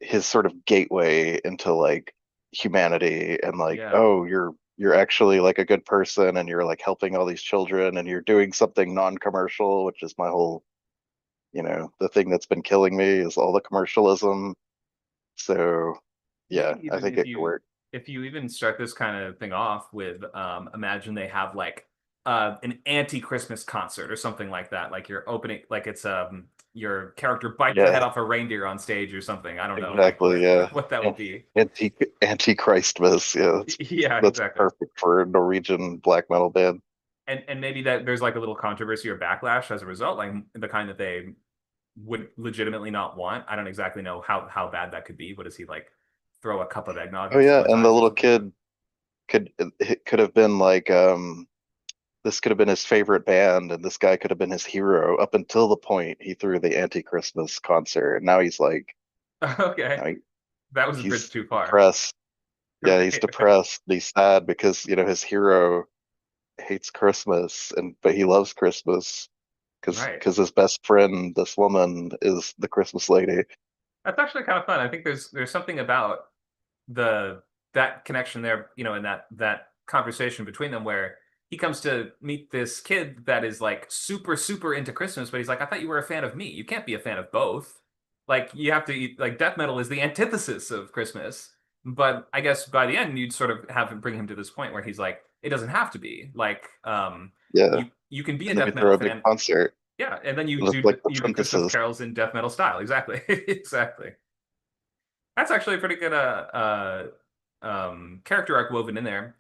S2: his sort of gateway into like humanity and like,
S1: Yeah.
S2: oh, you're actually like a good person and you're like helping all these children and you're doing something non-commercial, which is my whole, the thing that's been killing me is all the commercialism. So yeah,
S1: Maybe
S2: I
S1: even
S2: think it could work.
S1: if you even start this kind of thing off with imagine they have like an anti-Christmas concert or something like that. Like you're opening like it's your character bites the head
S2: Yeah,
S1: off a reindeer on stage or something. I don't know like
S2: exactly. Yeah.
S1: what that would
S2: An-
S1: be.
S2: Anti-Christmas. Yeah,
S1: Yeah,
S2: that's
S1: exactly.
S2: perfect for a Norwegian black metal band.
S1: And maybe that there's like a little controversy or backlash as a result, like the kind that they would legitimately not want. I don't exactly know how bad that could be. What does he like throw a cup of eggnog
S2: Oh
S1: next to
S2: yeah,
S1: his
S2: and the
S1: eyes or
S2: little
S1: something?
S2: kid it could have been like this could have been his favorite band and this guy could have been his hero up until the point he threw the anti-Christmas concert. And now he's like,
S1: Okay,
S2: now
S1: that was a bridge
S2: he's
S1: too far.
S2: depressed. Yeah, he's
S1: Right, right,
S2: depressed. He's sad because, his hero hates Christmas and but he loves Christmas because
S1: right.
S2: his best friend, this woman, is the Christmas lady.
S1: That's actually kind of fun. I think there's something about the that connection there, and that conversation between them where he comes to meet this kid that is like super super into Christmas, but he's like, I thought you were a fan of me. You can't be a fan of both. Like you have to eat like death metal is the antithesis of Christmas. But I guess by the end you'd sort of have to bring him to this point where he's like, it doesn't have to be. Like
S2: Yeah.
S1: you can be a
S2: And then we
S1: death metal
S2: throw a big
S1: fan.
S2: concert.
S1: Yeah, and then
S2: That's like the
S1: you do Christmas
S2: synthesis.
S1: carols in death metal style. Exactly. Exactly. That's actually a pretty good character arc woven in there.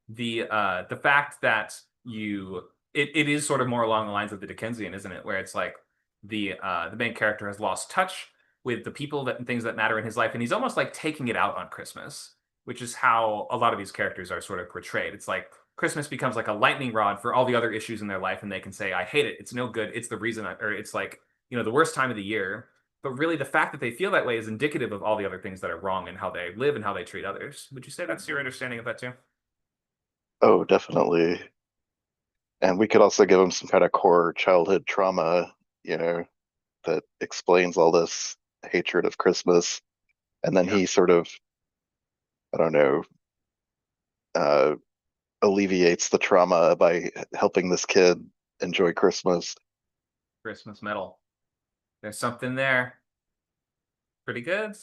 S1: The fact that it is sort of more along the lines of the Dickensian, isn't it? Where it's like the main character has lost touch with the people that and things that matter in his life, and he's almost like taking it out on Christmas, which is how a lot of these characters are sort of portrayed. It's like Christmas becomes like a lightning rod for all the other issues in their life, and they can say, "I hate it. It's no good. It's the reason," or it's like the worst time of the year. But really, the fact that they feel that way is indicative of all the other things that are wrong in how they live and how they treat others. Would you say that's your understanding of that too?
S2: Oh, definitely. And we could also give him some kind of core childhood trauma, that explains all this hatred of Christmas. And then
S1: Yeah.
S2: he sort of, I don't know, uh, alleviates the trauma by helping this kid enjoy Christmas.
S1: Christmas metal. There's something there. Pretty good.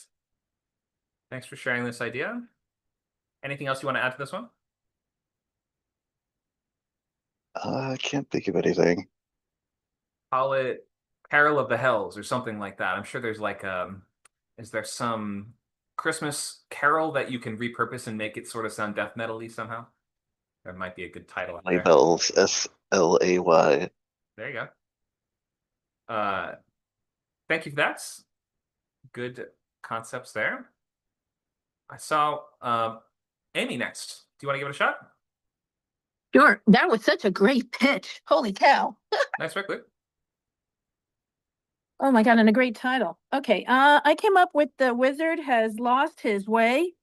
S1: Thanks for sharing this idea. Anything else you want to add to this one?
S2: I can't think of anything.
S1: Call it Carol of the Hells or something like that. I'm sure there's like is there some Christmas carol that you can repurpose and make it sort of sound death metal-y somehow? There might be a good title out
S2: Sleigh
S1: there.
S2: bells, Slay.
S1: There you go. Thank you for that. Good concepts there. I saw Amy next. Do you want to give it a shot?
S7: Sure. That was such a great pitch. Holy cow.
S1: Nice work, Luke.
S7: Oh my God, and a great title. Okay, I came up with The Wizard Has Lost His Way.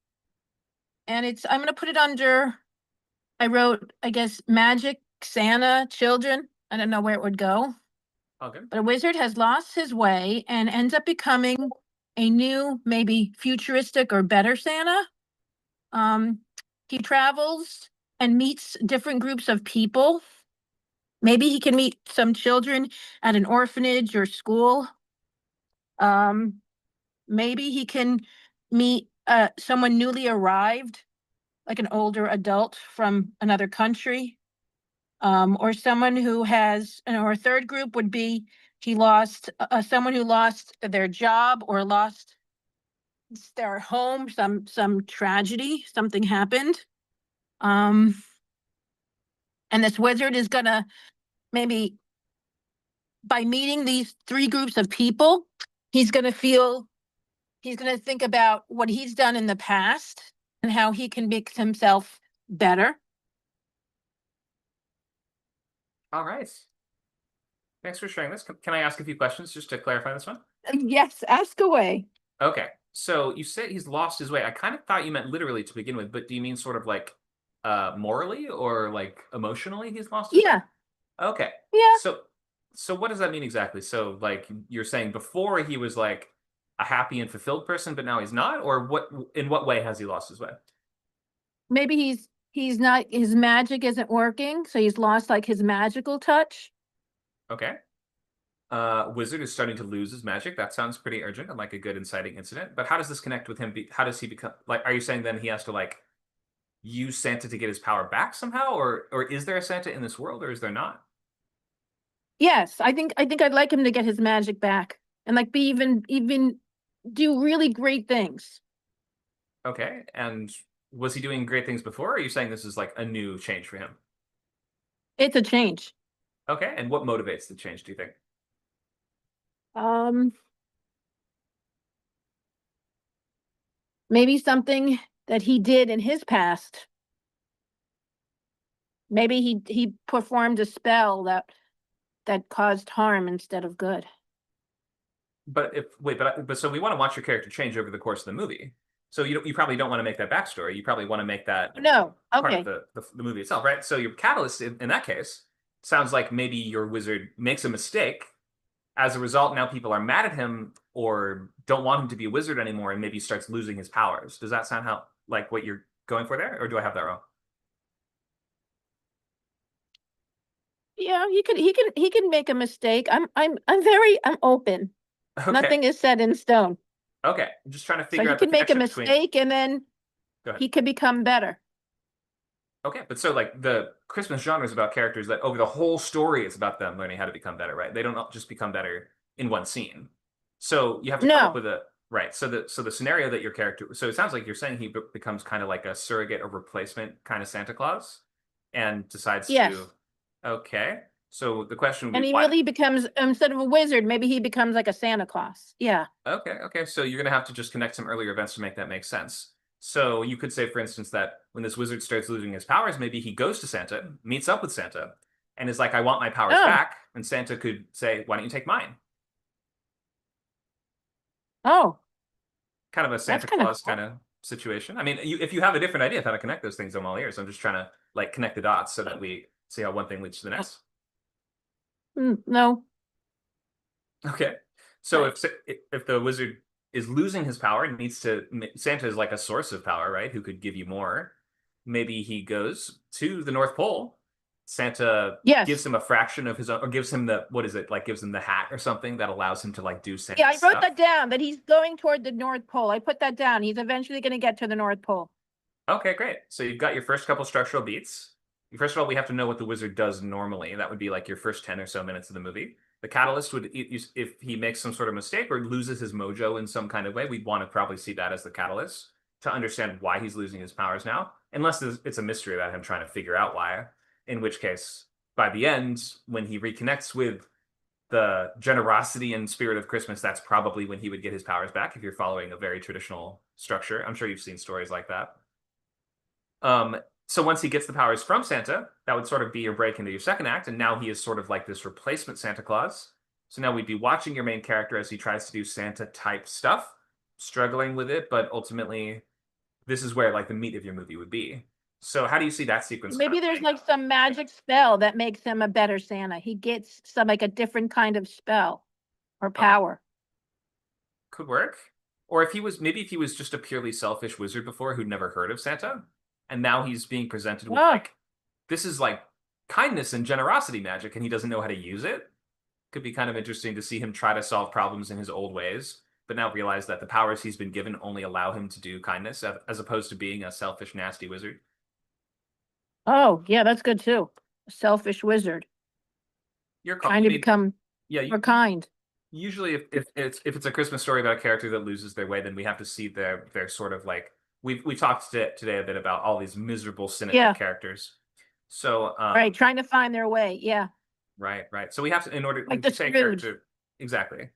S7: And I'm gonna put it under, I wrote, I guess, Magic, Santa, Children. I don't know where it would go.
S1: All good.
S7: But a wizard has lost his way and ends up becoming a new, maybe futuristic or better Santa. He travels and meets different groups of people. Maybe he can meet some children at an orphanage or school. Maybe he can meet someone newly arrived, like an older adult from another country, or someone who has, or a third group would be he lost someone who lost their job or lost their home, some tragedy, something happened. And this wizard is gonna maybe by meeting these three groups of people, he's going to think about what he's done in the past and how he can make himself better.
S1: All right. Thanks for sharing this. Can I ask a few questions just to clarify this one?
S7: Yes, ask away.
S1: Okay. So you say he's lost his way. I kind of thought you meant literally to begin with, but do you mean sort of like morally or like emotionally he's lost his way?
S7: Yeah,
S1: Okay.
S7: yeah.
S1: So what does that mean exactly? So like you're saying before he was like a happy and fulfilled person, but now he's not? Or what in what way has he lost his way?
S7: Maybe he's not, his magic isn't working, so he's lost like his magical touch.
S1: Okay. Wizard is starting to lose his magic. That sounds pretty urgent and like a good inciting incident. But how does this connect with him? How does he become like? Are you saying then he has to like use Santa to get his power back somehow, or is there a Santa in this world, or is there not?
S7: Yes, I think I'd like him to get his magic back and like be even do really great things.
S1: Okay, and was he doing great things before? Or are you saying this is like a new change for him?
S7: It's a change.
S1: Okay, and what motivates the change? Do you think?
S7: Um, maybe something that he did in his past. Maybe he performed a spell that caused harm instead of good.
S1: But if wait, but so we want to watch your character change over the course of the movie. So you probably don't want to make that backstory. You probably want to make that
S7: No,
S1: part of
S7: okay.
S1: the movie itself, right? So your catalyst in that case sounds like maybe your wizard makes a mistake. As a result, now people are mad at him or don't want him to be a wizard anymore, and maybe starts losing his powers. Does that sound how like what you're going for there, or do I have that wrong?
S7: Yeah, he can make a mistake. I'm open.
S1: Okay,
S7: Nothing is set in stone.
S1: okay. I'm just trying to
S7: So
S1: figure
S7: he
S1: out the
S7: can make a
S1: connection between.
S7: mistake and then
S1: Go ahead.
S7: he could become better.
S1: Okay, but so like the Christmas genre is about characters that over the whole story it's about them learning how to become better, right? They don't just become better in one scene. So you have to come up
S7: No.
S1: with a right. So the scenario that your character. So it sounds like you're saying he becomes kind of like a surrogate or replacement kind of Santa Claus, and decides
S7: Yes.
S1: to. Okay, so the question would
S7: And
S1: be
S7: he
S1: why.
S7: really becomes, instead of a wizard, maybe he becomes like a Santa Claus. Yeah.
S1: Okay. So you're gonna have to just connect some earlier events to make that make sense. So you could say, for instance, that when this wizard starts losing his powers, maybe he goes to Santa, meets up with Santa, and is like, "I want my powers
S7: Oh.
S1: back." And Santa could say, "Why don't you take mine?"
S7: Oh,
S1: Kind of a Santa
S7: kinda
S1: Claus
S7: cool.
S1: kind of situation. I mean, if you have a different idea of how to connect those things, I'm all ears. I'm just trying to like connect the dots so that we see how one thing leads to the next.
S7: No.
S1: Okay. So
S7: Right.
S1: if the wizard is losing his power and needs to, Santa is like a source of power, right? Who could give you more? Maybe he goes to the North Pole. Santa
S7: Yes.
S1: gives him a fraction of his own, or gives him the what is it like? Gives him the hat or something that allows him to like do Santa
S7: Yeah, I wrote
S1: stuff.
S7: that down, that he's going toward the North Pole. I put that down. He's eventually going to get to the North Pole.
S1: Okay, great. So you've got your first couple structural beats. First of all, we have to know what the wizard does normally. That would be like your first 10 or so minutes of the movie. The catalyst would, if he makes some sort of mistake or loses his mojo in some kind of way, we'd want to probably see that as the catalyst to understand why he's losing his powers now, unless it's a mystery about him trying to figure out why. In which case, by the end, when he reconnects with the generosity and spirit of Christmas, that's probably when he would get his powers back if you're following a very traditional structure. I'm sure you've seen stories like that. So once he gets the powers from Santa, that would sort of be your break into your second act, and now he is sort of like this replacement Santa Claus. So now we'd be watching your main character as he tries to do Santa type stuff, struggling with it, but ultimately this is where like the meat of your movie would be. So how do you see that sequence kind
S7: Maybe
S1: of
S7: there's
S1: playing
S7: like
S1: out?
S7: some magic spell that makes him a better Santa. He gets some like a different kind of spell or
S1: Okay,
S7: power.
S1: could work. Or if he was maybe if he was just a purely selfish wizard before who'd never heard of Santa, and now he's being presented with
S7: Oh.
S1: like this is like kindness and generosity magic, and he doesn't know how to use it. Could be kind of interesting to see him try to solve problems in his old ways, but now realize that the powers he's been given only allow him to do kindness as opposed to being a selfish, nasty wizard.
S7: Oh, yeah, that's good too. A selfish wizard
S1: You're
S7: trying to become
S1: yeah.
S7: more kind.
S1: Usually, if it's a Christmas story about a character that loses their way, then we have to see their sort of like we talked today a bit about all these miserable, cynical
S7: Yeah.
S1: characters. So
S7: Right, trying to find their way. Yeah.
S1: Right, right. So we have to, in order
S7: Like
S1: to
S7: the
S1: say a
S7: Scrooge.
S1: character, exactly.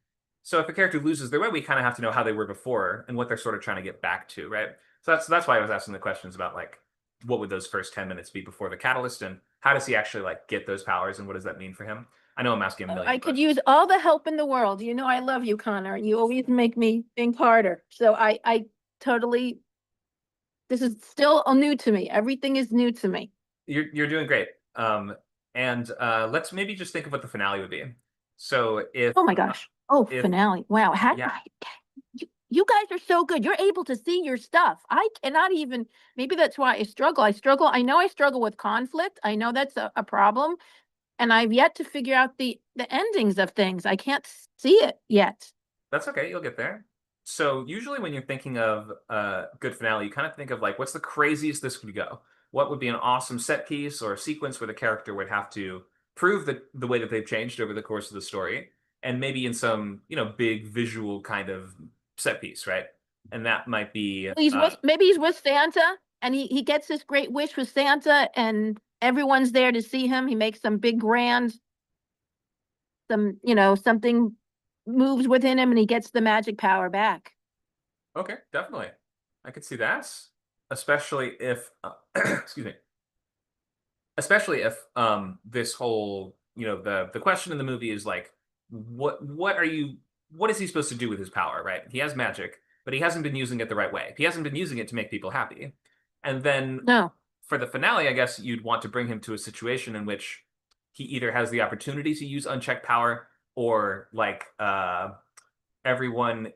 S1: So if a character loses their way, we kind of have to know how they were before and what they're sort of trying to get back to, right? So that's why I was asking the questions about like what would those first 10 minutes be before the catalyst, and how does he actually like get those powers, and what does that mean for him? I know I'm asking a million
S7: I could
S1: questions.
S7: use all the help in the world. You know, I love you, Connor. You always make me think harder. So I totally, this is still new to me. Everything is new to me.
S1: You're doing great. And let's maybe just think of what the finale would be. So if
S7: Oh my gosh. Oh,
S1: if
S7: finale. Wow.
S1: yeah,
S7: You guys are so good. You're able to see your stuff. I cannot even, maybe that's why I struggle. I know I struggle with conflict. I know that's a problem. And I've yet to figure out the endings of things. I can't see it yet.
S1: that's okay, you'll get there. So usually when you're thinking of a good finale, you kind of think of like what's the craziest this could go? What would be an awesome set piece or a sequence where the character would have to prove the way that they've changed over the course of the story, and maybe in some, big visual kind of set piece, right? And that might be
S7: Maybe he's with Santa and he gets this great wish with Santa and everyone's there to see him. He makes some big grand, something moves within him and he gets the magic power back.
S1: okay, definitely. I could see that, especially if excuse me, especially if this whole, the question in the movie is like what is he supposed to do with his power, right? He has magic, but he hasn't been using it the right way. He hasn't been using it to make people happy. And then
S7: No.
S1: for the finale, I guess you'd want to bring him to a situation in which he either has the opportunity to use unchecked power, or like everyone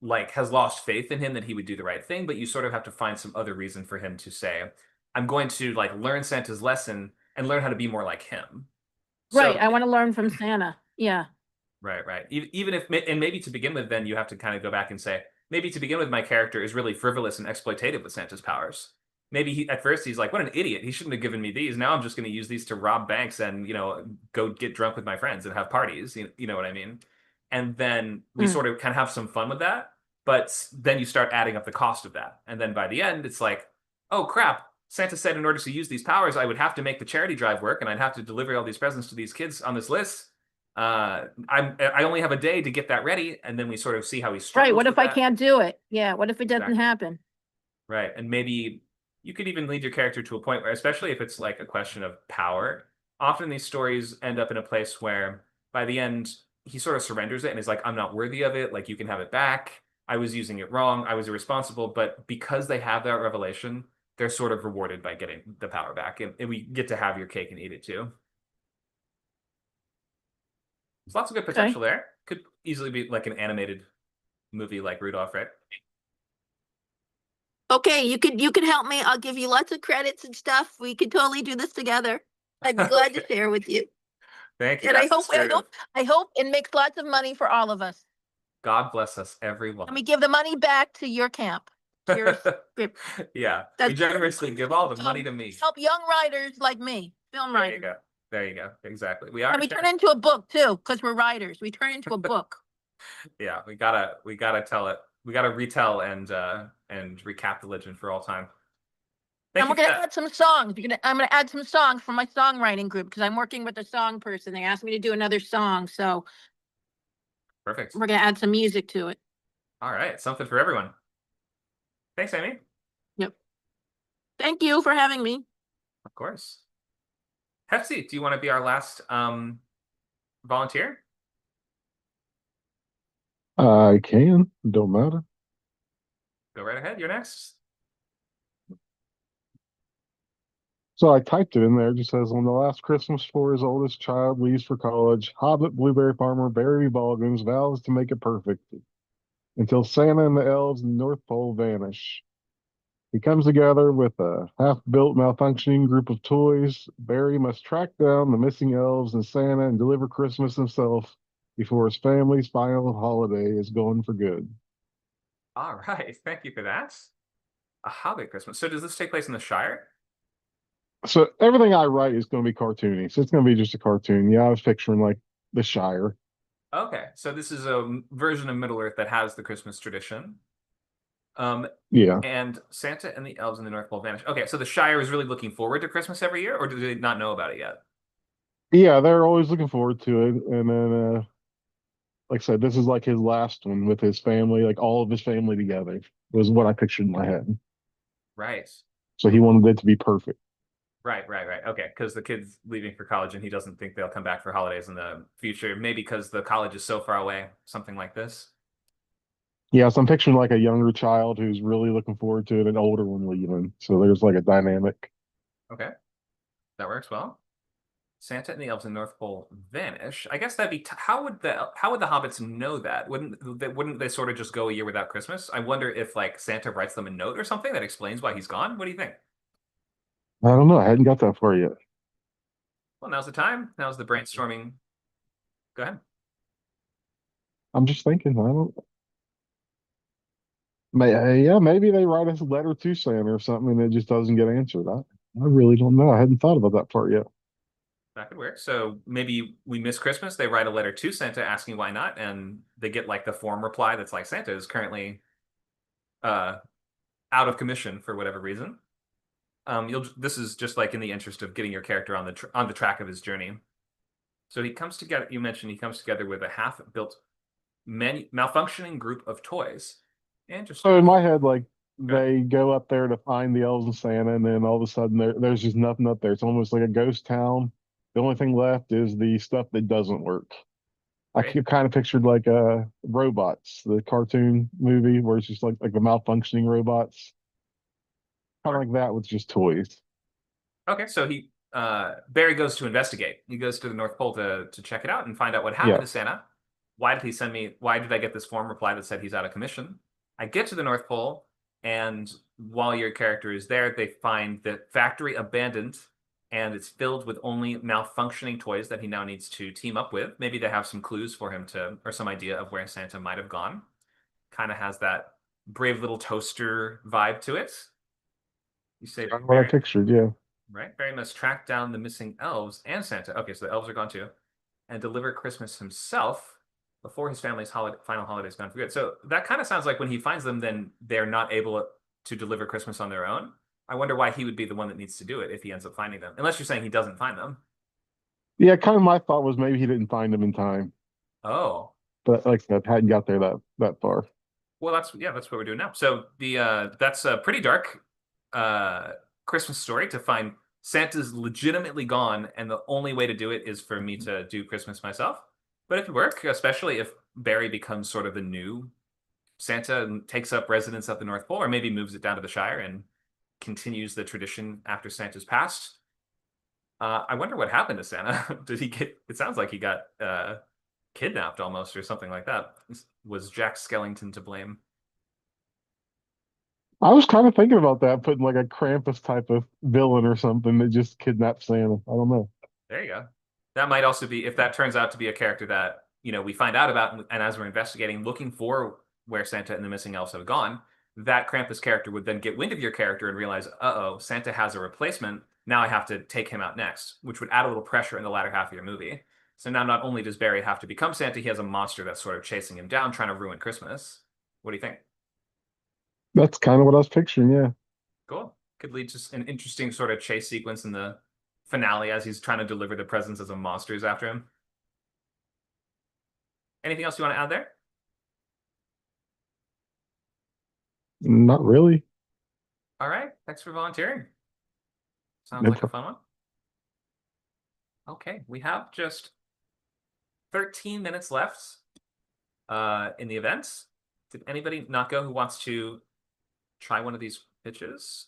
S1: like has lost faith in him that he would do the right thing, but you sort of have to find some other reason for him to say, I'm going to like learn Santa's lesson and learn how to be more like him.
S7: Right.
S1: So
S7: I want to learn from Santa. Yeah.
S1: right, right. Even if, and maybe to begin with, then you have to kind of go back and say, maybe to begin with, my character is really frivolous and exploitative with Santa's powers. Maybe at first he's like, what an idiot. He shouldn't have given me these. Now I'm just going to use these to rob banks and, go get drunk with my friends and have parties. You know what I mean? And then we
S7: Mm.
S1: sort of kind of have some fun with that. But then you start adding up the cost of that. And then by the end, it's like, oh crap. Santa said in order to use these powers, I would have to make the charity drive work and I'd have to deliver all these presents to these kids on this list. I only have a day to get that ready, and then we sort of see how he
S7: Right.
S1: struggles
S7: What
S1: with
S7: if I
S1: that.
S7: can't do it? Yeah. What if it doesn't
S1: Exactly.
S7: happen?
S1: Right, and maybe you could even lead your character to a point where, especially if it's like a question of power, often these stories end up in a place where by the end he sort of surrenders it and is like, I'm not worthy of it. Like you can have it back. I was using it wrong. I was irresponsible. But because they have that revelation, they're sort of rewarded by getting the power back, and we get to have your cake and eat it too. There's lots of good
S7: Okay.
S1: potential there. Could easily be like an animated movie like Rudolph, right?
S7: Okay, you can help me. I'll give you lots of credits and stuff. We could totally do this together. I'd be glad to
S1: Okay.
S7: share with you.
S1: Thank you.
S7: And
S1: That's the spirit of
S7: I hope it makes lots of money for all of us.
S1: God bless us,
S7: Let
S1: everyone.
S7: me give the money back to your camp. To your script.
S1: Yeah, we
S7: That's-
S1: generously give all the money to me.
S7: Help young writers like me, film
S1: There you
S7: writers.
S1: go. There you go. Exactly. We are.
S7: And we turn it into a book too, because we're writers. We turn it into a book.
S1: Yeah, we gotta tell it. We gotta retell and recap the legend for all time. Thank
S7: And
S1: you
S7: we're
S1: for
S7: gonna
S1: that.
S7: add some songs. I'm gonna add some songs for my songwriting group because I'm working with a song person. They asked me to do another song, so
S1: Perfect.
S7: we're gonna add some music to it.
S1: All right, something for everyone. Thanks, Amy.
S7: Yep. Thank you for having me.
S1: Of course. Hefty, do you want to be our last volunteer?
S8: I can, don't matter.
S1: Go right ahead. You're next.
S8: So I typed it in there. It just says, on the last Christmas before his oldest child leaves for college, Hobbit blueberry farmer Barry Balgans vows to make it perfect until Santa and the elves in the North Pole vanish. He comes together with a half-built, malfunctioning group of toys. Barry must track down the missing elves and Santa and deliver Christmas himself before his family's final holiday is gone for good.
S1: All right. Thank you for that. A Hobbit Christmas. So does this take place in the Shire?
S8: So everything I write is going to be cartoony. So it's going to be just a cartoon. Yeah, I was picturing like the Shire.
S1: Okay, so this is a version of Middle Earth that has the Christmas tradition.
S8: Yeah.
S1: And Santa and the elves in the North Pole vanish. Okay, so the Shire is really looking forward to Christmas every year, or do they not know about it yet?
S8: Yeah, they're always looking forward to it. And then, like I said, this is like his last one with his family, like all of his family together was what I pictured in my head.
S1: Right.
S8: So he wanted it to be perfect.
S1: Right. Okay, because the kid's leaving for college and he doesn't think they'll come back for holidays in the future. Maybe because the college is so far away, something like this.
S8: Yeah, so I'm picturing like a younger child who's really looking forward to it, an older one leaving. So there's like a dynamic.
S1: Okay, that works well. Santa and the elves in North Pole vanish. I guess that'd be how would the hobbits know that? Wouldn't they sort of just go a year without Christmas? I wonder if like Santa writes them a note or something that explains why he's gone. What do you think?
S8: I don't know. I hadn't got that far yet.
S1: Well, now's the time. Now's the brainstorming. Go ahead.
S8: I'm just thinking. I don't. Yeah, maybe they write a letter to Santa or something, and it just doesn't get answered. I really don't know. I hadn't thought about that part yet.
S1: That could work. So maybe we miss Christmas. They write a letter to Santa asking why not, and they get like the form reply that's like Santa is currently uh out of commission for whatever reason. This is just like in the interest of getting your character on the track of his journey. So he comes together. You mentioned he comes together with a half-built malfunctioning group of toys.
S8: So
S1: Interesting.
S8: in my head, like
S1: Okay.
S8: they go up there to find the elves and Santa, and then all of a sudden there's just nothing up there. It's almost like a ghost town. The only thing left is the stuff that doesn't work. I
S1: Great.
S8: kind of pictured like robots, the cartoon movie where it's just like the malfunctioning robots, kind of
S1: Sure.
S8: like that with just toys.
S1: Okay, so he Barry goes to investigate. He goes to the North Pole to check it out and find out what happened
S8: Yeah.
S1: to Santa. Why did he send me? Why did I get this form reply that said he's out of commission? I get to the North Pole, and while your character is there, they find the factory abandoned, and it's filled with only malfunctioning toys that he now needs to team up with. Maybe they have some clues for him to, or some idea of where Santa might have gone. Kind of has that brave little toaster vibe to it. You say
S8: Kind of what I
S1: Barry.
S8: pictured. Yeah.
S1: Right? Barry must track down the missing elves and Santa. Okay, so the elves are gone too, and deliver Christmas himself before his family's final holiday is gone for good. So that kind of sounds like when he finds them, then they're not able to deliver Christmas on their own. I wonder why he would be the one that needs to do it if he ends up finding them. Unless you're saying he doesn't find them.
S8: Yeah. Kind of my thought was maybe he didn't find them in time,
S1: Oh,
S8: but like I said, hadn't got there that far.
S1: well, that's what we're doing now. So the that's a pretty dark uh Christmas story to find Santa's legitimately gone, and the only way to do it is for me to do Christmas myself. But it could work, especially if Barry becomes sort of the new Santa and takes up residence at the North Pole, or maybe moves it down to the Shire and continues the tradition after Santa's passed. I wonder what happened to Santa. Did he get? It sounds like he got kidnapped almost, or something like that. Was Jack Skellington to blame?
S8: I was kind of thinking about that, putting like a Krampus type of villain or something that just kidnaps Santa. I don't know.
S1: There you go. That might also be if that turns out to be a character that we find out about, and as we're investigating, looking for where Santa and the missing elves have gone. That Krampus character would then get wind of your character and realize, uh-oh, Santa has a replacement. Now I have to take him out next, which would add a little pressure in the latter half of your movie. So now not only does Barry have to become Santa, he has a monster that's sort of chasing him down, trying to ruin Christmas. What do you think?
S8: That's kind of what I was picturing. Yeah.
S1: Cool. Could lead to an interesting sort of chase sequence in the finale as he's trying to deliver the presents as a monsters after him. Anything else you want to add there?
S8: Not really.
S1: All right. Thanks for volunteering. Sounds
S8: No
S1: like a fun one. Okay. We have just 13 minutes left in the event. Did anybody not go who wants to try one of these pitches?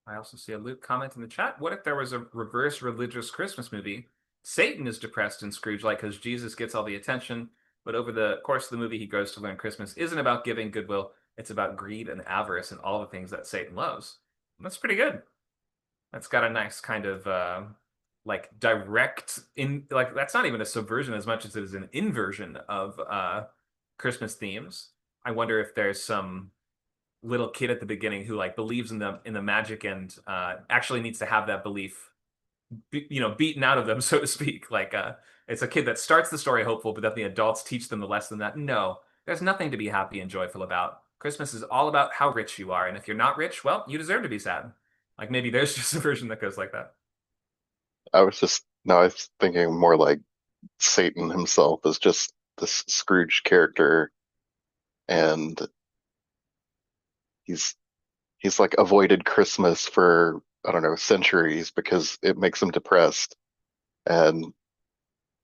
S1: I also see a Luke comment in the chat. What if there was a reverse religious Christmas movie? Satan is depressed in Scrooge-like because Jesus gets all the attention, but over the course of the movie, he grows to learn Christmas isn't about giving goodwill. It's about greed and avarice and all the things that Satan loves. That's pretty good. That's got a nice kind of like direct in like that's not even a subversion as much as it is an inversion of Christmas themes. I wonder if there's some little kid at the beginning who like believes in the magic and actually needs to have that belief beaten out of them so to speak like it's a kid that starts the story hopeful but then the adults teach them the lesson that no, there's nothing to be happy and joyful about. Christmas is all about how rich you are, and if you're not rich, well, you deserve to be sad. Like maybe there's just a version that goes like that.
S2: I was just no, I was thinking more like Satan himself is just this Scrooge character, and he's he's like avoided Christmas for I don't know centuries because it makes him depressed. And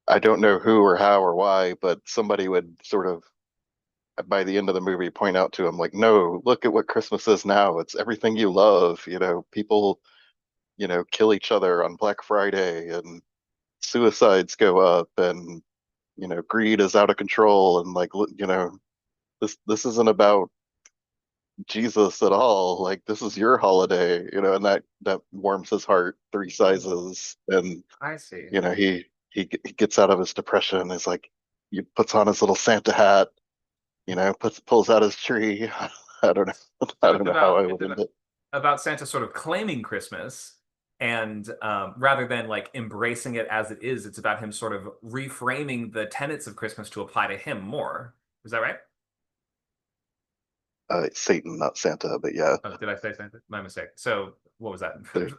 S2: I don't know who or how or why, but somebody would sort of by the end of the movie point out to him like, no, look at what Christmas is now. It's everything you love. People, kill each other on Black Friday and suicides go up and greed is out of control and like this isn't about Jesus at all. Like this is your holiday, and that warms his heart three sizes. And
S1: I see.
S2: he gets out of his depression and is like he puts on his little Santa hat, pulls out his tree. I don't know. I
S1: So
S2: don't know how I would end it.
S1: about Santa sort of claiming Christmas, and rather than like embracing it as it is, it's about him sort of reframing the tenets of Christmas to apply to him more. Is that right?
S2: Satan, not Santa, but yeah,
S1: Oh, did I say Santa? My mistake. So what was that?
S2: there's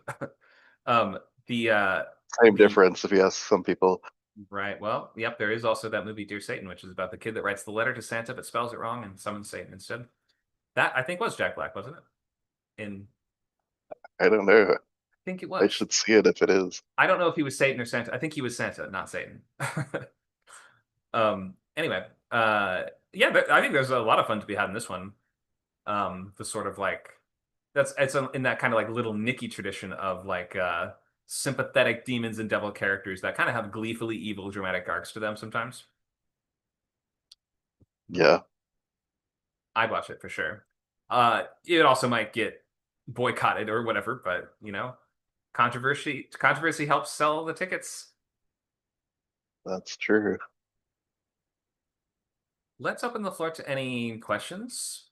S1: The
S2: same
S1: the
S2: difference if you ask some people.
S1: right. Well, yep. There is also that movie Dear Satan, which is about the kid that writes the letter to Santa but spells it wrong and summons Satan instead. That I think was Jack Black, wasn't it?
S2: I don't know.
S1: I think it
S2: I
S1: was.
S2: should see it if it is.
S1: I don't know if he was Satan or Santa. I think he was Santa, not Satan. Anyway, yeah, I think there's a lot of fun to be had in this one. The sort of like in that kind of like little Nicky tradition of like sympathetic demons and devil characters that kind of have gleefully evil dramatic arcs to them sometimes.
S2: Yeah,
S1: I'd watch it for sure. It also might get boycotted or whatever, but controversy helps sell the tickets.
S2: that's true.
S1: Let's open the floor to any questions,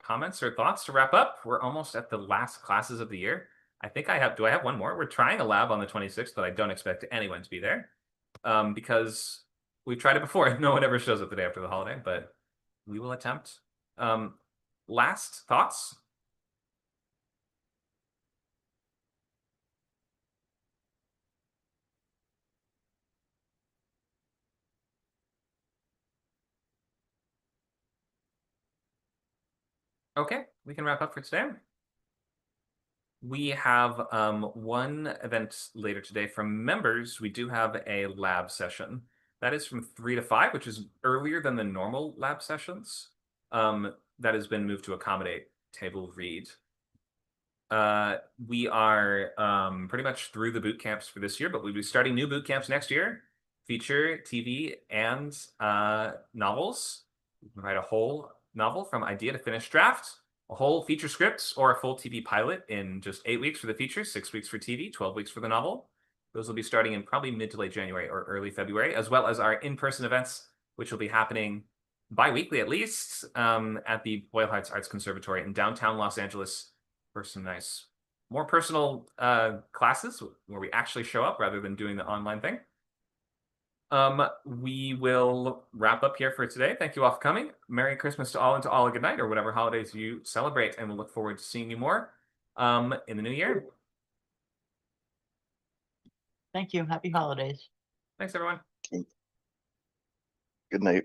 S1: comments, or thoughts to wrap up. We're almost at the last classes of the year. Do I have one more? We're trying a lab on the 26th, but I don't expect anyone to be there because we've tried it before. No one ever shows up the day after the holiday, but we will attempt. Last thoughts? Okay, we can wrap up for today. We have one event later today from members. We do have a lab session. That is from 3 to 5, which is earlier than the normal lab sessions. That has been moved to accommodate table read. We are pretty much through the boot camps for this year, but we'll be starting new boot camps next year. Feature, TV, and novels. We can write a whole novel from idea to finished draft, a whole feature script, or a full TV pilot in just 8 weeks for the feature, 6 weeks for TV, 12 weeks for the novel. Those will be starting in probably mid to late January or early February, as well as our in-person events, which will be happening bi-weekly at least at the Boyle Heights Arts Conservatory in downtown Los Angeles for some nice, more personal classes where we actually show up rather than doing the online thing. We will wrap up here for today. Thank you all for coming. Merry Christmas to all and to all a good night or whatever holidays you celebrate. And we'll look forward to seeing you more in the new year.
S4: Thank you. Happy holidays.
S1: Thanks, everyone.
S2: Good night.